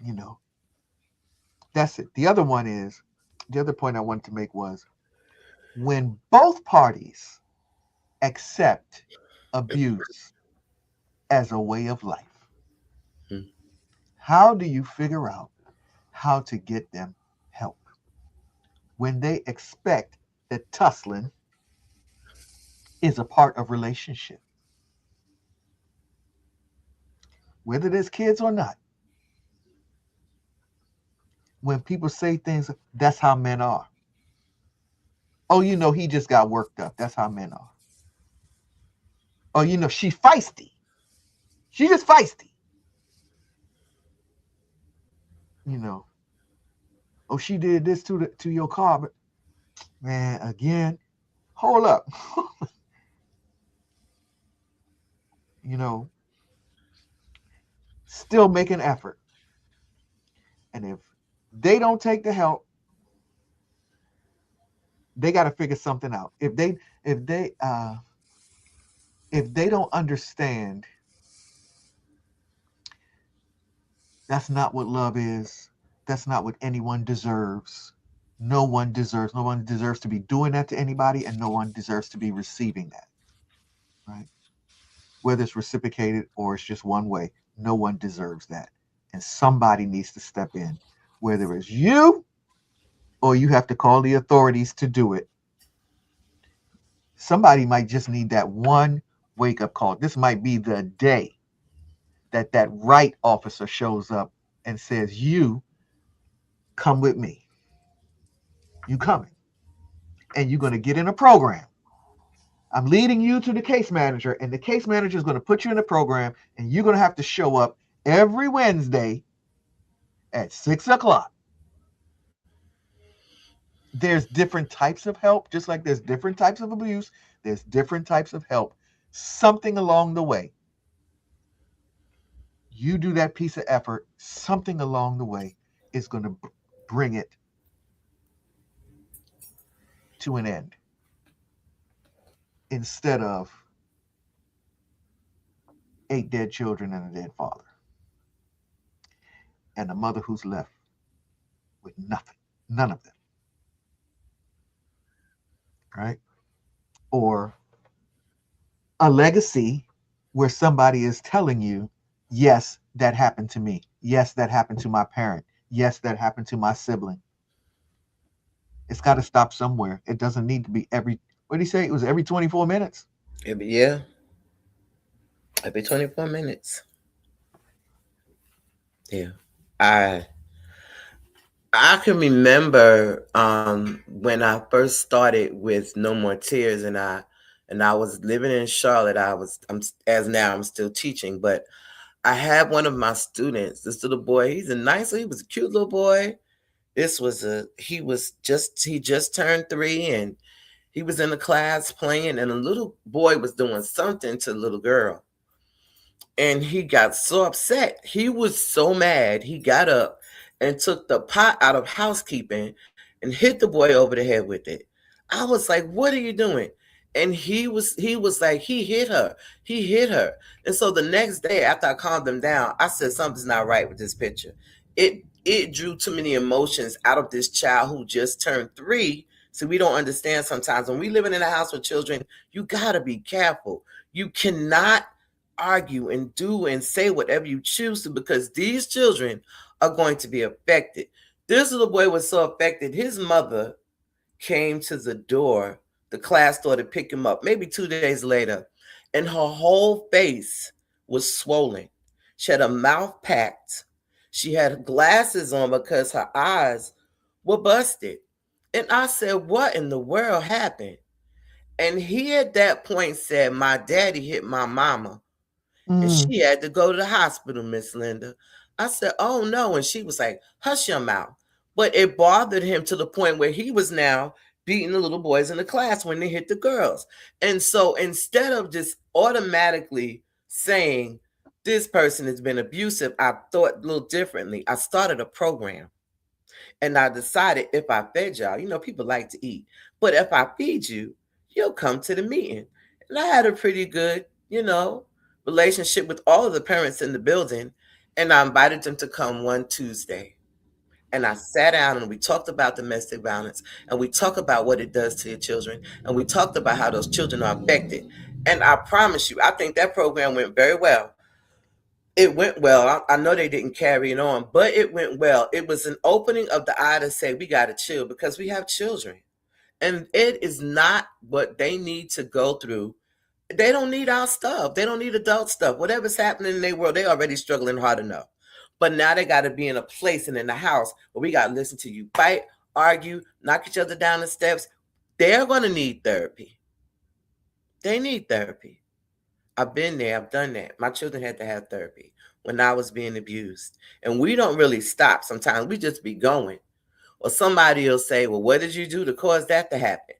you know, that's it. The other one is, the other point I wanted to make was when both parties accept abuse as a way of life, Mm. how do you figure out how to get them help when they expect that tussling is a part of relationship, whether there's kids or not? When people say things, that's how men are. Oh, you know, he just got worked up. That's how men are. Oh, you know, she feisty. She just feisty. You know, oh, she did this to your car, but man, again, hold up. You know, still make an effort. And if they don't take the help, they got to figure something out. If they if they don't understand, that's not what love is. That's not what anyone deserves. No one deserves to be doing that to anybody, and no one deserves to be receiving that. Right? Whether it's reciprocated or it's just one way, no one deserves that. And somebody needs to step in, whether it's you or you have to call the authorities to do it. Somebody might just need that one wake up call. This might be the day that that right officer shows up and says, "You come with me. You coming, and you're going to get in a program. I'm leading you to the case manager, and the case manager is going to put you in a program, and you're going to have to show up every Wednesday at 6 o'clock." There's different types of help, just like there's different types of abuse, there's different types of help. Something along the way, you do that piece of effort, something along the way is going to bring it to an end instead of 8 dead children and a dead father and a mother who's left with nothing, none of them, right? Or a legacy where somebody is telling you, yes, that happened to me. Yes, that happened to my parent. Yes, that happened to my sibling. It's got to stop somewhere. It doesn't need to be every, what did he say? It was every 24 minutes. Yeah, every 24 minutes. Yeah. I I can remember when I first started with No More Tears, and I was living in Charlotte. I'm as now I'm still teaching, but I had one of my students, this little boy. He was a cute little boy. This was a he just turned 3, and he was in the class playing, and a little boy was doing something to the little girl, and he got so upset. He was so mad. He got up and took the pot out of housekeeping and hit the boy over the head with it. I was like, "What are you doing?" And he was like, "He hit her. He hit her." And so the next day, after I calmed him down, I said, "Something's not right with this picture." It drew too many emotions out of this child who just turned 3. So we don't understand sometimes when we living in a house with children, you gotta be careful. You cannot argue and do and say whatever you choose to, because these children are going to be affected. This little boy was so affected, his mother came to the door, the class door, to pick him up, maybe 2 days later, and her whole face was swollen. She had a mouth packed. She had glasses on because her eyes were busted. And I said, "What in the world happened?" And he at that point said, "My daddy hit my mama and Mm, she had to go to the hospital, Miss Linda." I said, "Oh no." And she was like, "Hush your mouth." But it bothered him to the point where he was now beating the little boys in the class when they hit the girls. And so instead of just automatically saying, "This person has been abusive," I thought a little differently. I started a program. And I decided, if I fed y'all, people like to eat, but if I feed you, you'll come to the meeting. And I had a pretty good, relationship with all of the parents in the building. And I invited them to come one Tuesday. And I sat down and we talked about domestic violence, and we talked about what it does to your children. And we talked about how those children are affected. And I promise you, I think that program went very well. It went well. I know they didn't carry it on, but it went well. It was an opening of the eye to say we got to chill because we have children. And it is not what they need to go through. They don't need our stuff. They don't need adult stuff. Whatever's happening in their world, they already struggling hard enough. But now they got to be in a place and in the house where we got to listen to you fight, argue, knock each other down the steps. They're going to need therapy. They need therapy. I've been there. I've done that. My children had to have therapy when I was being abused. And we don't really stop. Sometimes we just be going. Or somebody will say, "Well, what did you do to cause that to happen?"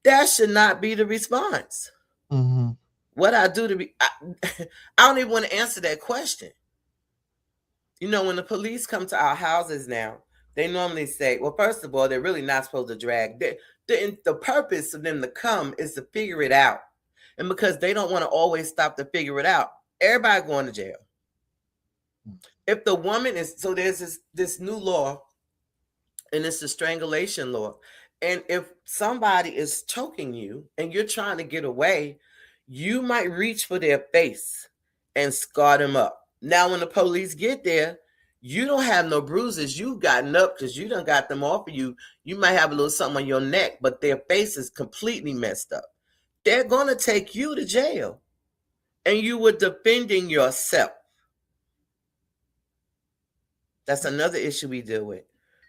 That should not be the response. mm-hmm, What I do to be, I don't even want to answer that question. When the police come to our houses now, they normally say, well, first of all, they're really not supposed to drag. The purpose of them to come is to figure it out. And because they don't want to always stop to figure it out, everybody going to jail. If the woman is, so there's this new law, and it's the strangulation law. And if somebody is choking you and you're trying to get away, you might reach for their face and scar them up. Now, when the police get there, You don't have no bruises. You've gotten up because you done got them off of you. You might have a little something on your neck, but their face is completely messed up. They're going to take you to jail. And you were defending yourself. That's another issue we deal with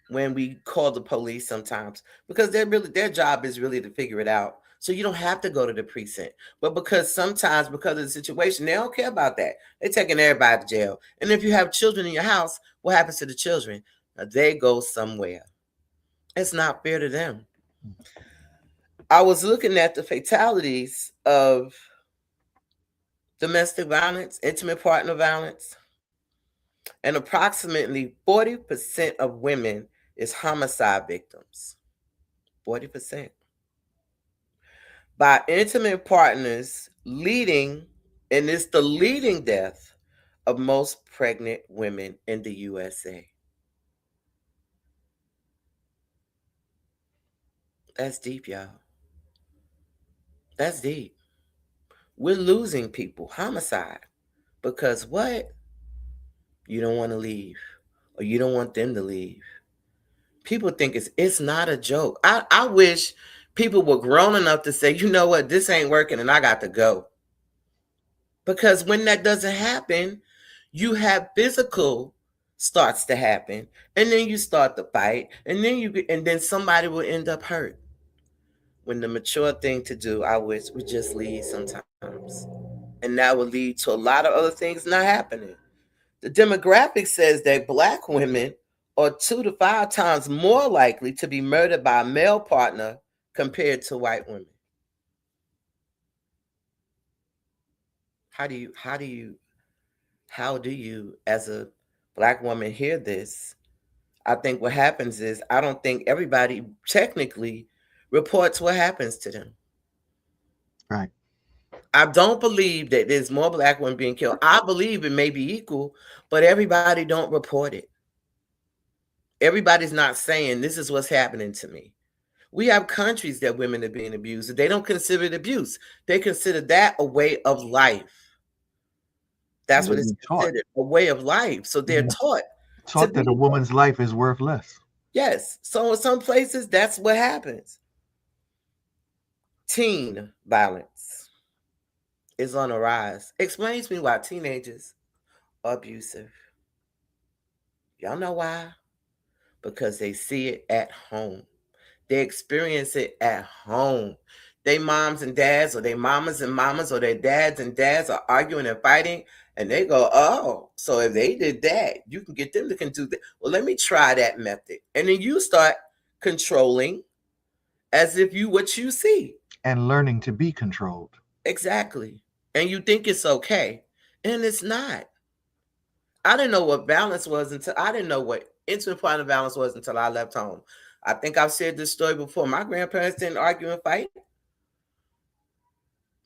when we call the police sometimes, because their job is really to figure it out. So you don't have to go to the precinct. But sometimes because of the situation, they don't care about that. They're taking everybody to jail. And if you have children in your house, what happens to the children? Now, they go somewhere. It's not fair to them. I was looking at the fatalities of domestic violence, intimate partner violence, and approximately 40% of women is homicide victims. 40%. By intimate partners leading, and it's the leading death of most pregnant women in the USA. That's deep, y'all. That's deep. We're losing people, homicide, because what? You don't want to leave, or you don't want them to leave. People think it's not a joke. I wish people were grown enough to say, you know what, this ain't working and I got to go. Because when that doesn't happen, you have physical starts to happen, and then you start to fight, and then somebody will end up hurt. When the mature thing to do, I wish we just leave sometimes. And that would lead to a lot of other things not happening. The demographic says that Black women are 2 to 5 times more likely to be murdered by a male partner compared to white women. How do you as a Black woman hear this? I think what happens is, I don't think everybody technically reports what happens to them. Right. I don't believe that there's more Black women being killed. I believe it may be equal, but everybody don't report it. Everybody's not saying this is what's happening to me. We have countries that women are being abused. They don't consider it abuse. They consider that a way of life. That's what it's considered, a way of life. So they're taught that a woman's life is worth less. Yes. So in some places, that's what happens. Teen violence is on a rise. Explains me why teenagers are abusive. Y'all know why? Because they see it at home. They experience it at home. They moms and dads, or they mamas and mamas, or their dads and dads are arguing and fighting, and they go, oh, so if they did that, you can get them to do that. Well, let me try that method. And then you start controlling as if what you see. And learning to be controlled. Exactly. And you think it's okay. And it's not. I didn't know what balance was I didn't know what intimate partner balance was until I left home. I think I've shared this story before. My grandparents didn't argue and fight.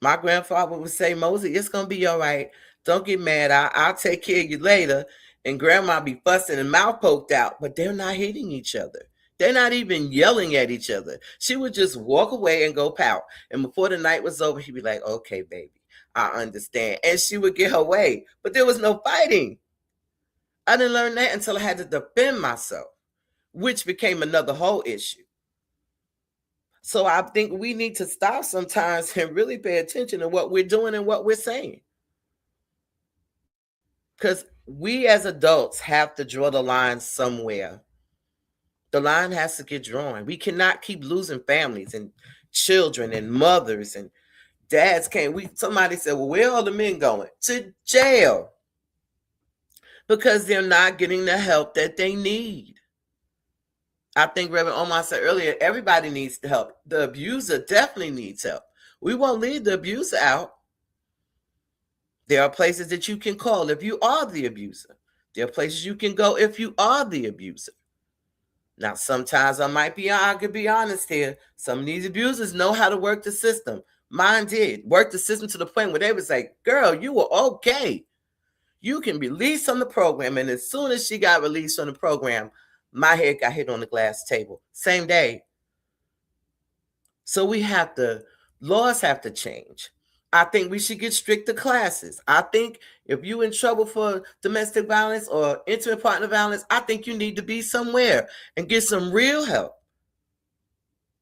My grandfather would say, Mosey, it's going to be all right. Don't get mad. I'll take care of you later. And grandma be fussing and mouth poked out, but they're not hitting each other. They're not even yelling at each other. She would just walk away and go pout. And before the night was over, she'd be like, okay, baby, I understand. And she would get her way. But there was no fighting. I didn't learn that until I had to defend myself, which became another whole issue. So I think we need to stop sometimes and really pay attention to what we're doing and what we're saying. Because we as adults have to draw the line somewhere. The line has to get drawn. We cannot keep losing families and children and mothers and dads. Somebody said, well, where are all the men going? To jail. Because they're not getting the help that they need. I think Reverend Omar said earlier, everybody needs the help. The abuser definitely needs help. We won't leave the abuser out. There are places that you can call if you are the abuser. There are places you can go if you are the abuser. Now, sometimes I could be honest here. Some of these abusers know how to work the system. Mine did. Work the system to the point where they was like, girl, you were okay. You can release from the program. And as soon as she got released from the program, my head got hit on the glass table. Same day. So laws have to change. I think we should get stricter classes. I think if you're in trouble for domestic violence or intimate partner violence, I think you need to be somewhere and get some real help.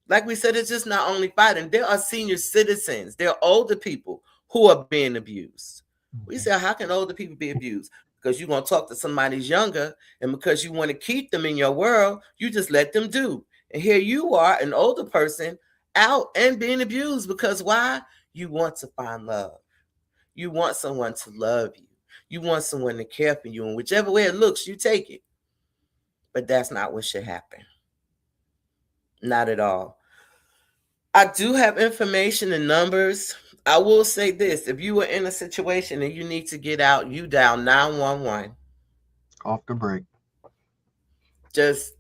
Like we said, it's just not only fighting. There are senior citizens, there are older people who are being abused. We say, how can older people be abused? Because you're going to talk to somebody's younger, and because you want to keep them in your world, you just let them do. And here you are, an older person, out and being abused because why? You want to find love. You want someone to love you. You want someone to care for you. And whichever way it looks, you take it. But that's not what should happen. Not at all. I do have information and numbers. I will say this. If you are in a situation and you need to get out, you dial 911. Off the break. Just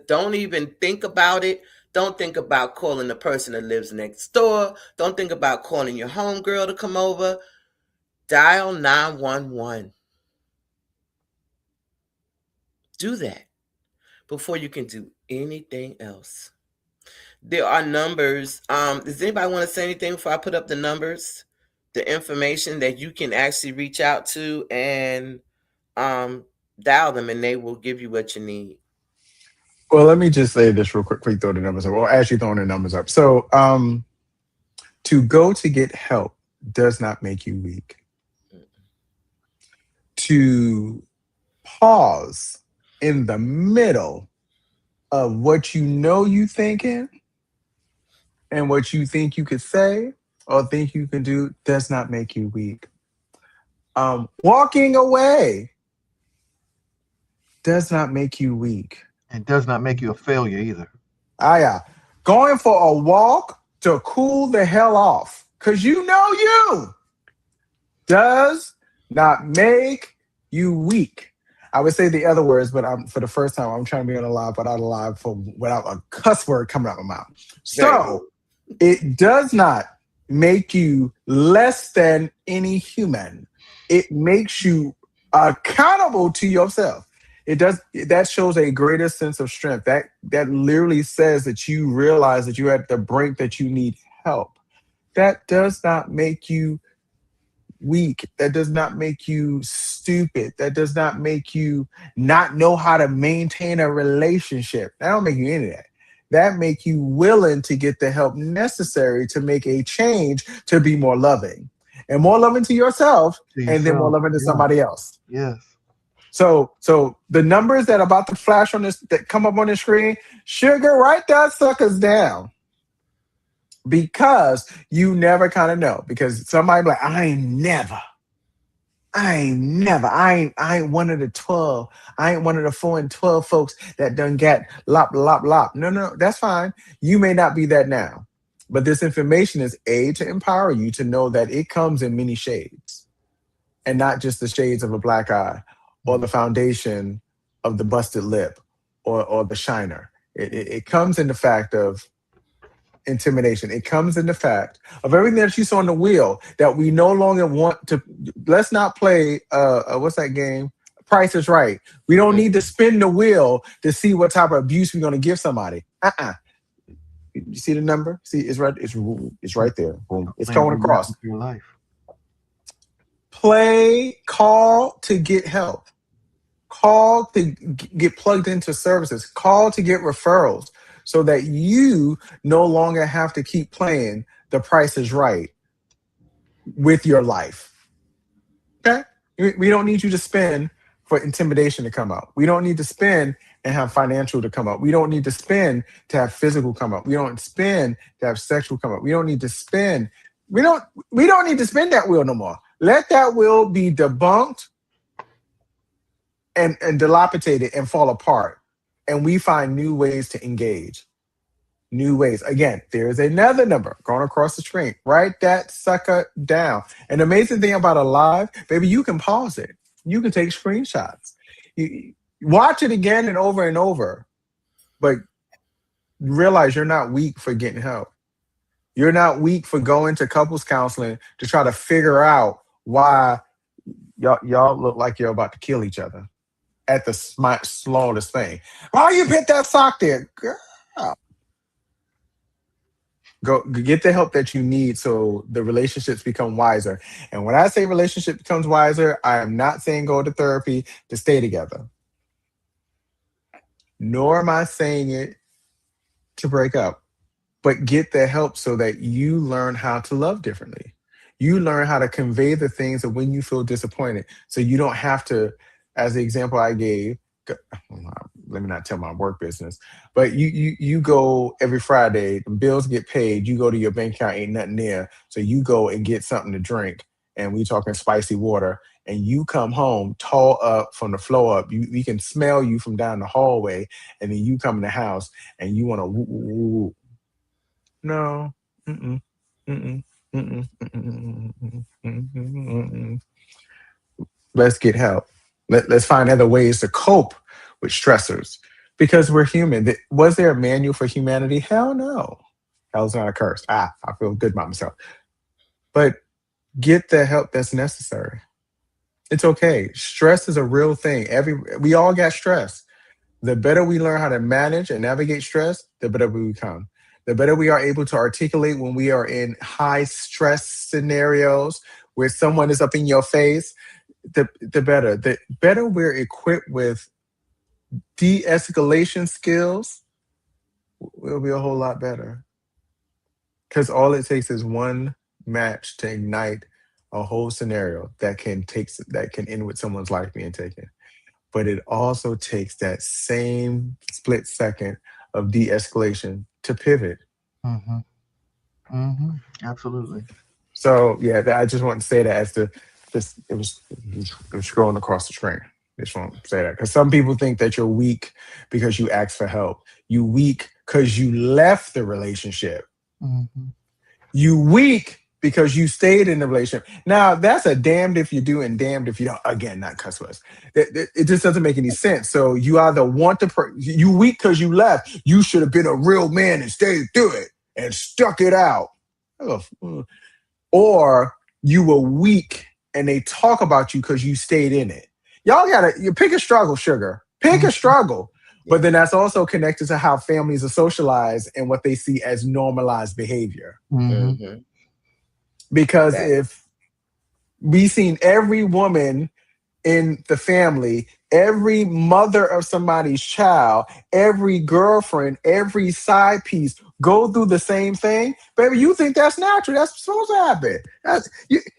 don't even think about it. Don't think about calling the person that lives next door. Don't think about calling your homegirl to come over. Dial 911. Do that before you can do anything else. There are numbers. Does anybody want to say anything before I put up the numbers? The information that you can actually reach out to and dial them, and they will give you what you need. Well, let me just say this real quick. Quick, throw the numbers up. Well, actually, throwing the numbers up. So, to go to get help does not make you weak. To pause in the middle of what you know you thinking and what you think you could say or think you can do does not make you weak. Walking away does not make you weak. It does not make you a failure either. Yeah. Going for a walk to cool the hell off, because you know you, does not make you weak. I would say the other words, but for the first time, I'm trying to be on a live without a cuss word coming out of my mouth. So it does not make you less than any human. It makes you accountable to yourself. It does. That shows a greater sense of strength. That literally says that you realize that you're at the brink, that you need help. That does not make you weak. That does not make you stupid. That does not make you not know how to maintain a relationship. That don't make you any of that. That make you willing to get the help necessary to make a change, to be more loving. And more loving to yourself, and then more loving to somebody else. Yes. So the numbers that are about to flash on this, that come up on the screen, sugar, write that suckers down. Because you never kind of know. Because somebody be like, I ain't one of the 12. I ain't one of the 4 and 12 folks that done get lop. No, that's fine. You may not be that now. But this information is to empower you to know that it comes in many shades. And not just the shades of a black eye or the foundation of the busted lip or the shiner. It comes in the fact of intimidation. It comes in the fact of everything that you saw on the wheel that we no longer want to. Let's not play, what's that game? Price is Right. We don't need to spin the wheel to see what type of abuse we're going to give somebody. You see the number? See, it's right. It's right there. Boom. It's going across. Your life. Call to get help. Call to get plugged into services. Call to get referrals so that you no longer have to keep playing the Price is Right with your life. Okay? We don't need you to spend for intimidation to come out. We don't need to spend and have financial to come up. We don't need to spend to have physical come up. We don't spend to have sexual come up. We don't need to spend. We don't need to spin that wheel no more. Let that wheel be debunked and dilapidated and fall apart. And we find new ways to engage. New ways. Again, there's another number going across the screen. Write that sucker down. And the amazing thing about a live, baby, you can pause it. You can take screenshots. You watch it again and over, but realize you're not weak for getting help. You're not weak for going to couples counseling to try to figure out why y'all look like you're about to kill each other at the smallest thing. Why you put that sock there? Girl. Go get the help that you need so the relationships become wiser. And when I say relationship becomes wiser, I am not saying go to therapy to stay together, nor am I saying it to break up, but get the help so that you learn how to love differently. You learn how to convey the things of when you feel disappointed. So you don't have to, as the example I gave, let me not tell my work business, but you go every Friday, the bills get paid, you go to your bank account, ain't nothing there. So you go and get something to drink, and we talking spicy water, and you come home tall up from the floor up. We can smell you from down the hallway, and then you come in the house and you want to no. Mm-mm. Mm-mm. Mm-mm. Mm-mm. Mm-mm. Let's get help. Let's find other ways to cope with stressors because we're human. Was there a manual for humanity? Hell no. Hell's not a curse. I feel good about myself. But get the help that's necessary. It's okay. Stress is a real thing. We all got stress. The better we learn how to manage and navigate stress, the better we become. The better we are able to articulate when we are in high stress scenarios where someone is up in your face, the better. The better we're equipped with de-escalation skills, we'll be a whole lot better. Because all it takes is one match to ignite a whole scenario that can end with someone's life being taken. But it also takes that same split second of de-escalation to pivot. Mm-hmm. Mm-hmm. Absolutely. So yeah, I just want to say that as the this it was scrolling across the screen. Just want to say that because some people think that you're weak because you ask for help. You weak because you left the relationship. Mm-hmm. You weak because you stayed in the relationship. Now that's a damned if you do and damned if you don't. Again, not cuss words. It just doesn't make any sense. So you either want to you weak because you left. You should have been a real man and stayed through it and stuck it out. Or you were weak and they talk about you because you stayed in it. Y'all you pick a struggle, sugar. Pick a Mm-hmm. struggle. Yeah. But then that's also connected to how families are socialized and what they see as normalized behavior. Mm-hmm. Mm-hmm. Because That. if we seen every woman in the family, every mother of somebody's child, every girlfriend, every side piece go through the same thing, baby, you think that's natural. That's supposed to happen.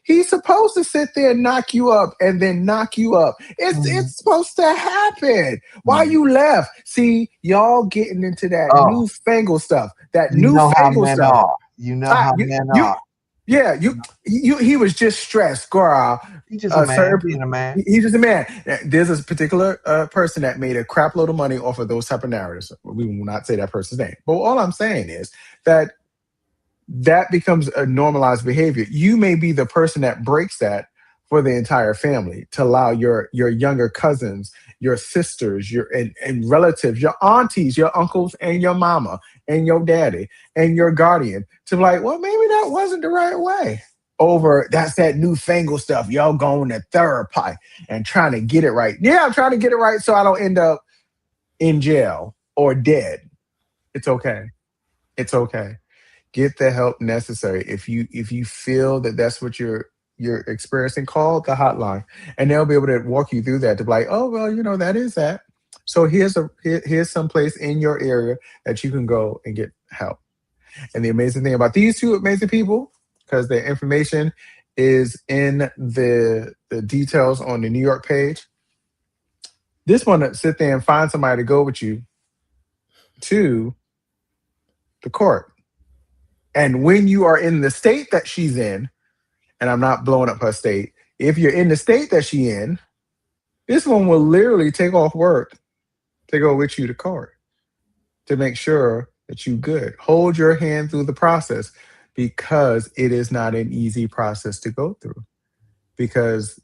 He's supposed to sit there and knock you up and then knock you up. Mm-hmm. It's supposed to happen. Why Mm-hmm. you left? See, y'all getting into that Oh, newfangled stuff. That you know how newfangled men stuff. are. You know how men You are. yeah, he was just stressed, girl. He's just a man Sir, being a man. he's just a man. There's a particular person that made a crap load of money off of those type of narratives. We will not say that person's name, but all I'm saying is that that becomes a normalized behavior. You may be the person that breaks that for the entire family to allow your younger cousins, your sisters, and relatives, your aunties, your uncles, and your mama, and your daddy, and your guardian to be like, well, maybe that wasn't the right way. Over that's that newfangled stuff. Y'all going to therapy and trying to get it right. Yeah, I'm trying to get it right so I don't end up in jail or dead. It's okay. It's okay. Get the help necessary. If you feel that that's what you're experiencing, call the hotline and they'll be able to walk you through that to be like, oh well, that is that. So here's some place in your area that you can go and get help. And the amazing thing about these two amazing people, because their information is in the details on the New York page. This one to sit there and find somebody to go with you to the court. And when you are in the state that she's in, and I'm not blowing up her state, if you're in the state that she's in, this one will literally take off work to go with you to court to make sure that you good. Hold your hand through the process because it is not an easy process to go through. Because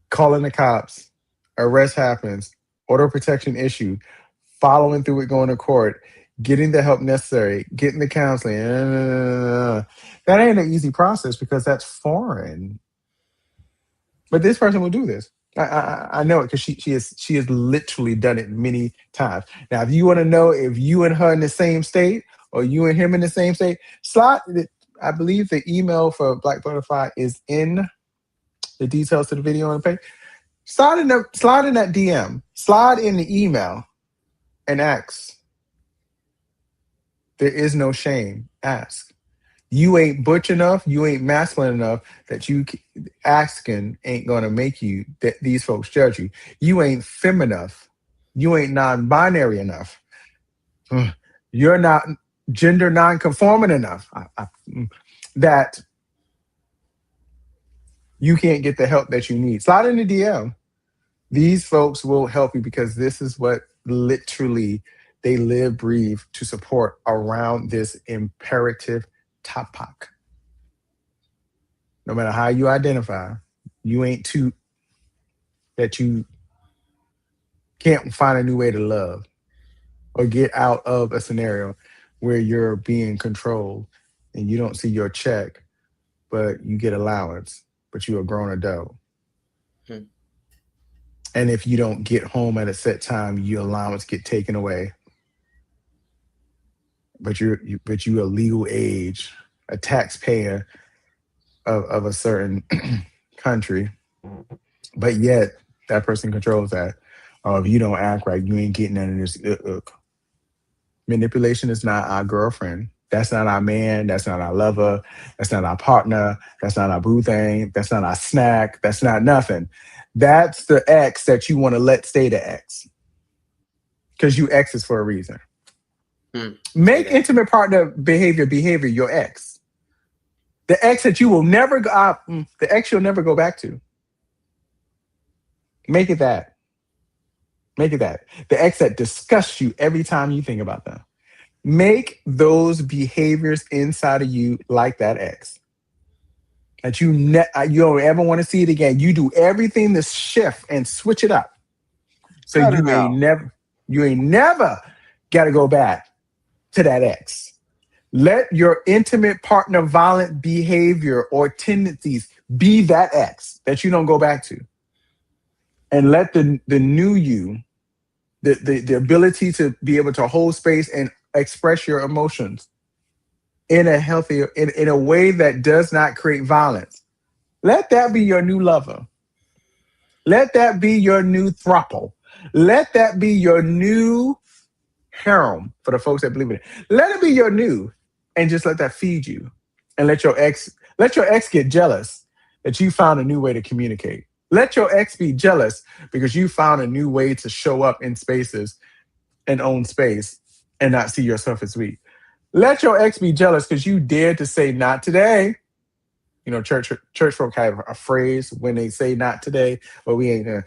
calling the cops, arrest happens, order of protection issued, following through with going to court, getting the help necessary, getting the counseling. That ain't an easy process because that's foreign. But this person will do this. I know it because she has literally done it many times. Now, if you want to know if you and her in the same state, or you and him in the same state, slide. I believe the email for Black Butterfly is in the details to the video on the page. Slide in that DM, slide in the email, and ask. There is no shame. Ask. You ain't butch enough. You ain't masculine enough that you asking ain't gonna make you that these folks judge you. You ain't fem enough. You ain't non-binary enough. Ugh. You're not gender non-conforming enough. That you can't get the help that you need. Slide in the DM. These folks will help you because this is what literally they live, breathe to support around this imperative topic. No matter how you identify, you ain't too that you can't find a new way to love or get out of a scenario where you're being controlled and you don't see your check, but you get allowance, but you're a grown adult. Hmm. And if you don't get home at a set time, your allowance get taken away. But you're a legal age, a taxpayer of a certain country, but yet that person controls that. If you don't act right, you ain't getting none of this. Manipulation is not our girlfriend. That's not our man. That's not our lover. That's not our partner. That's not our boo thing. That's not our snack. That's not nothing. That's the ex that you want to let stay the ex. Because you exes for a reason. Make intimate partner behavior your ex. The ex that you will never go the ex you'll never go back to. Make it that. Make it that. The ex that disgusts you every time you think about them. Make those behaviors inside of you like that ex. That you don't ever want to see it again. You do everything to shift and switch it up. So Cut it out. you ain't never gotta go back to that ex. Let your intimate partner violent behavior or tendencies be that ex that you don't go back to. And let the new you, the ability to be able to hold space and express your emotions in a healthier, in a way that does not create violence. Let that be your new lover. Let that be your new throuple. Let that be your new harem for the folks that believe in it. Let it be your new, and just let that feed you. And let your ex get jealous that you found a new way to communicate. Let your ex be jealous because you found a new way to show up in spaces and own space and not see yourself as weak. Let your ex be jealous because you dared to say not today. You know, church folk have a phrase when they say not today, but we ain't gonna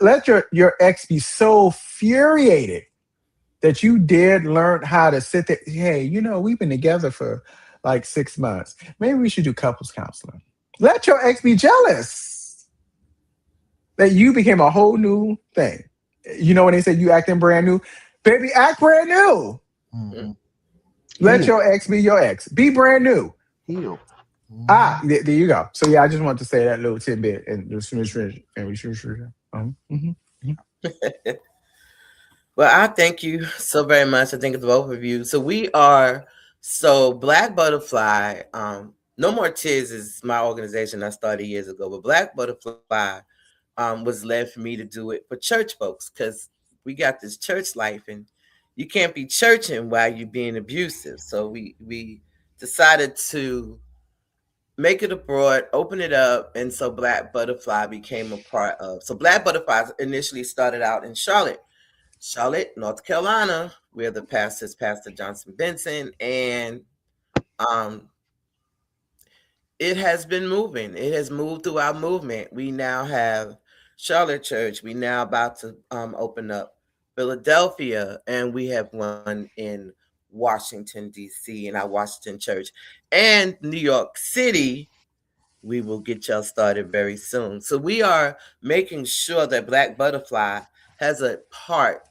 let your ex be so furiated that you dared learn how to sit there. Hey, we've been together for like 6 months. Maybe we should do couples counseling. Let your ex be jealous that you became a whole new thing. You know when they say you acting brand new? Baby, act brand new. Mm-hmm. Let Heal. your ex be your ex. Be brand new. Heal. There you go. So yeah, I just wanted to say that little tidbit and Well, I thank you so very much. I think it's both of you. So Black Butterfly, No More Tears is my organization I started years ago, but Black Butterfly was led for me to do it for church folks because we got this church life and you can't be churching while you're being abusive. So we decided to make it abroad, open it up, and so Black Butterfly became a part of. So Black Butterfly initially started out in Charlotte, North Carolina, where the pastor is Pastor Johnson Benson, and um, it has been moving. It has moved through our movement. We now have Charlotte Church. We now about to open up Philadelphia, and we have one in Washington D.C. in our Washington Church, and New York City. We will get y'all started very soon. So we are making sure that Black Butterfly has a part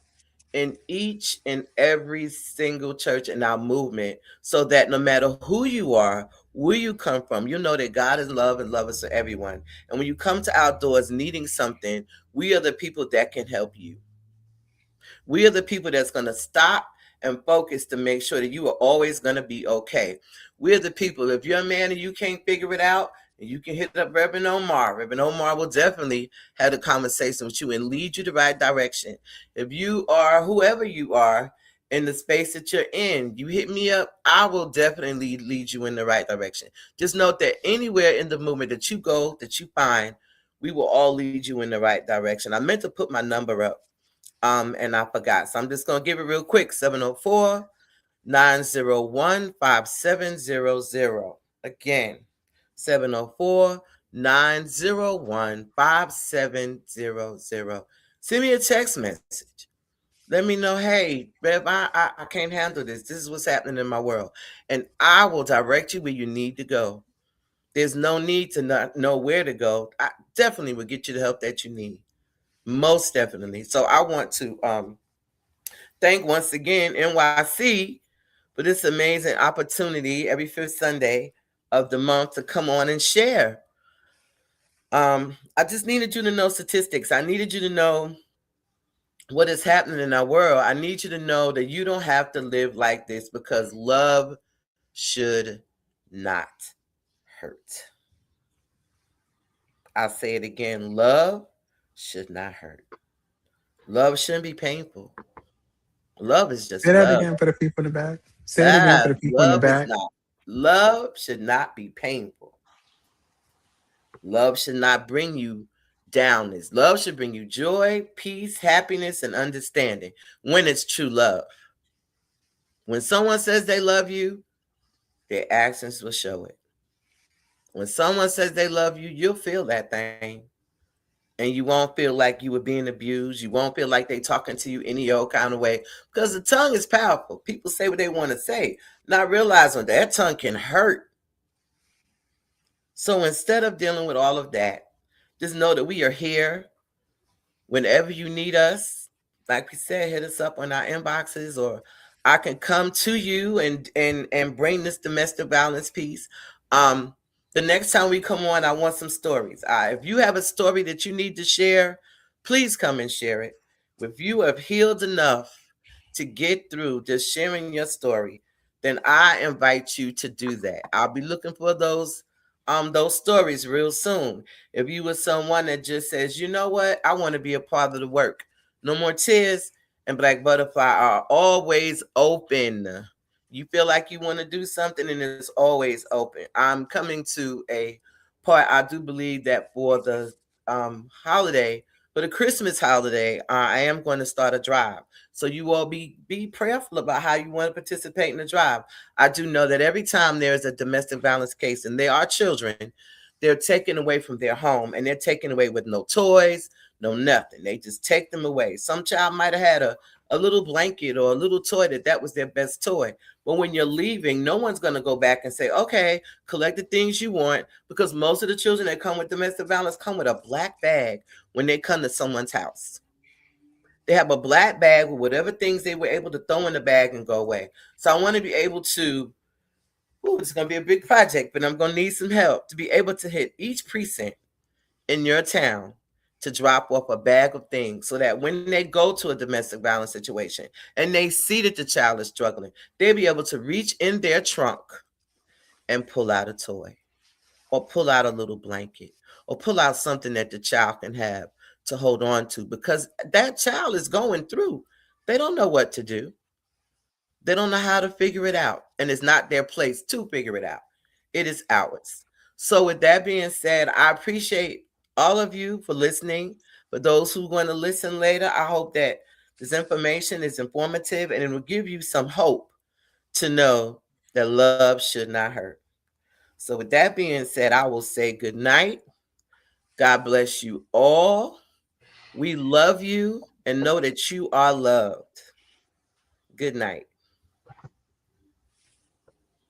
in each and every single church in our movement so that no matter who you are, where you come from, you know that God is love and love is for everyone. And when you come to our doors needing something, we are the people that can help you. We are the people that's going to stop and focus to make sure that you are always going to be okay. We're the people. If you're a man and you can't figure it out, and you can hit up Reverend Omar. Reverend Omar will definitely have a conversation with you and lead you the right direction. If you are whoever you are in the space that you're in, you hit me up, I will definitely lead you in the right direction. Just note that anywhere in the movement that you go, that you find, we will all lead you in the right direction. I meant to put my number up, and I forgot. So I'm just going to give it real quick, 704-901-5700. Again, 704-901-5700. Send me a text message. Let me know, hey, Rev, I can't handle this. This is what's happening in my world. And I will direct you where you need to go. There's no need to not know where to go. I definitely will get you the help that you need. Most definitely. So I want to thank once again NYC for this amazing opportunity every fifth Sunday of the month to come on and share. I just needed you to know statistics. I needed you to know what is happening in our world. I need you to know that you don't have to live like this because love should not hurt. I'll say it again. Love should not hurt. Love shouldn't be painful. Love is just Say that love. again for the people in the back. Say it again for the people in the Love is back. not. Love should not be painful. Love should not bring you downness. Love should bring you joy, peace, happiness, and understanding when it's true love. When someone says they love you, their actions will show it. When someone says they love you, you'll feel that thing. And you won't feel like you were being abused. You won't feel like they talking to you any old kind of way. Because the tongue is powerful. People say what they want to say, not realizing that tongue can hurt. So instead of dealing with all of that, just know that we are here whenever you need us. Like we said, hit us up on our inboxes, or I can come to you and bring this domestic violence piece. Um, the next time we come on, I want some stories. If you have a story that you need to share, please come and share it. If you have healed enough to get through just sharing your story, then I invite you to do that. I'll be looking for those stories real soon. If you were someone that just says, you know what, I want to be a part of the work. No More Tears and Black Butterfly are always open. You feel like you want to do something, and it's always open. I'm coming to a part, I do believe that for the holiday, for the Christmas holiday, I am going to start a drive. So you all be prayerful about how you want to participate in the drive. I do know that every time there's a domestic violence case and there are children, they're taken away from their home, and they're taken away with no toys, no nothing. They just take them away. Some child might have had a little blanket or a little toy that was their best toy. But when you're leaving, no one's going to go back and say, okay, collect the things you want, because most of the children that come with domestic violence come with a black bag when they come to someone's house. They have a black bag with whatever things they were able to throw in the bag and go away. So I want to be able to, it's going to be a big project, but I'm going to need some help to be able to hit each precinct in your town to drop off a bag of things so that when they go to a domestic violence situation and they see that the child is struggling, they'll be able to reach in their trunk and pull out a toy, or pull out a little blanket, or pull out something that the child can have to hold on to, because that child is going through. They don't know what to do. They don't know how to figure it out. And it's not their place to figure it out. It is ours. So, with that being said, I appreciate all of you for listening. For those who are going to listen later, I hope that this information is informative and it will give you some hope to know that love should not hurt. So, with that being said, I will say good night. God bless you all. We love you and know that you are loved. Good night.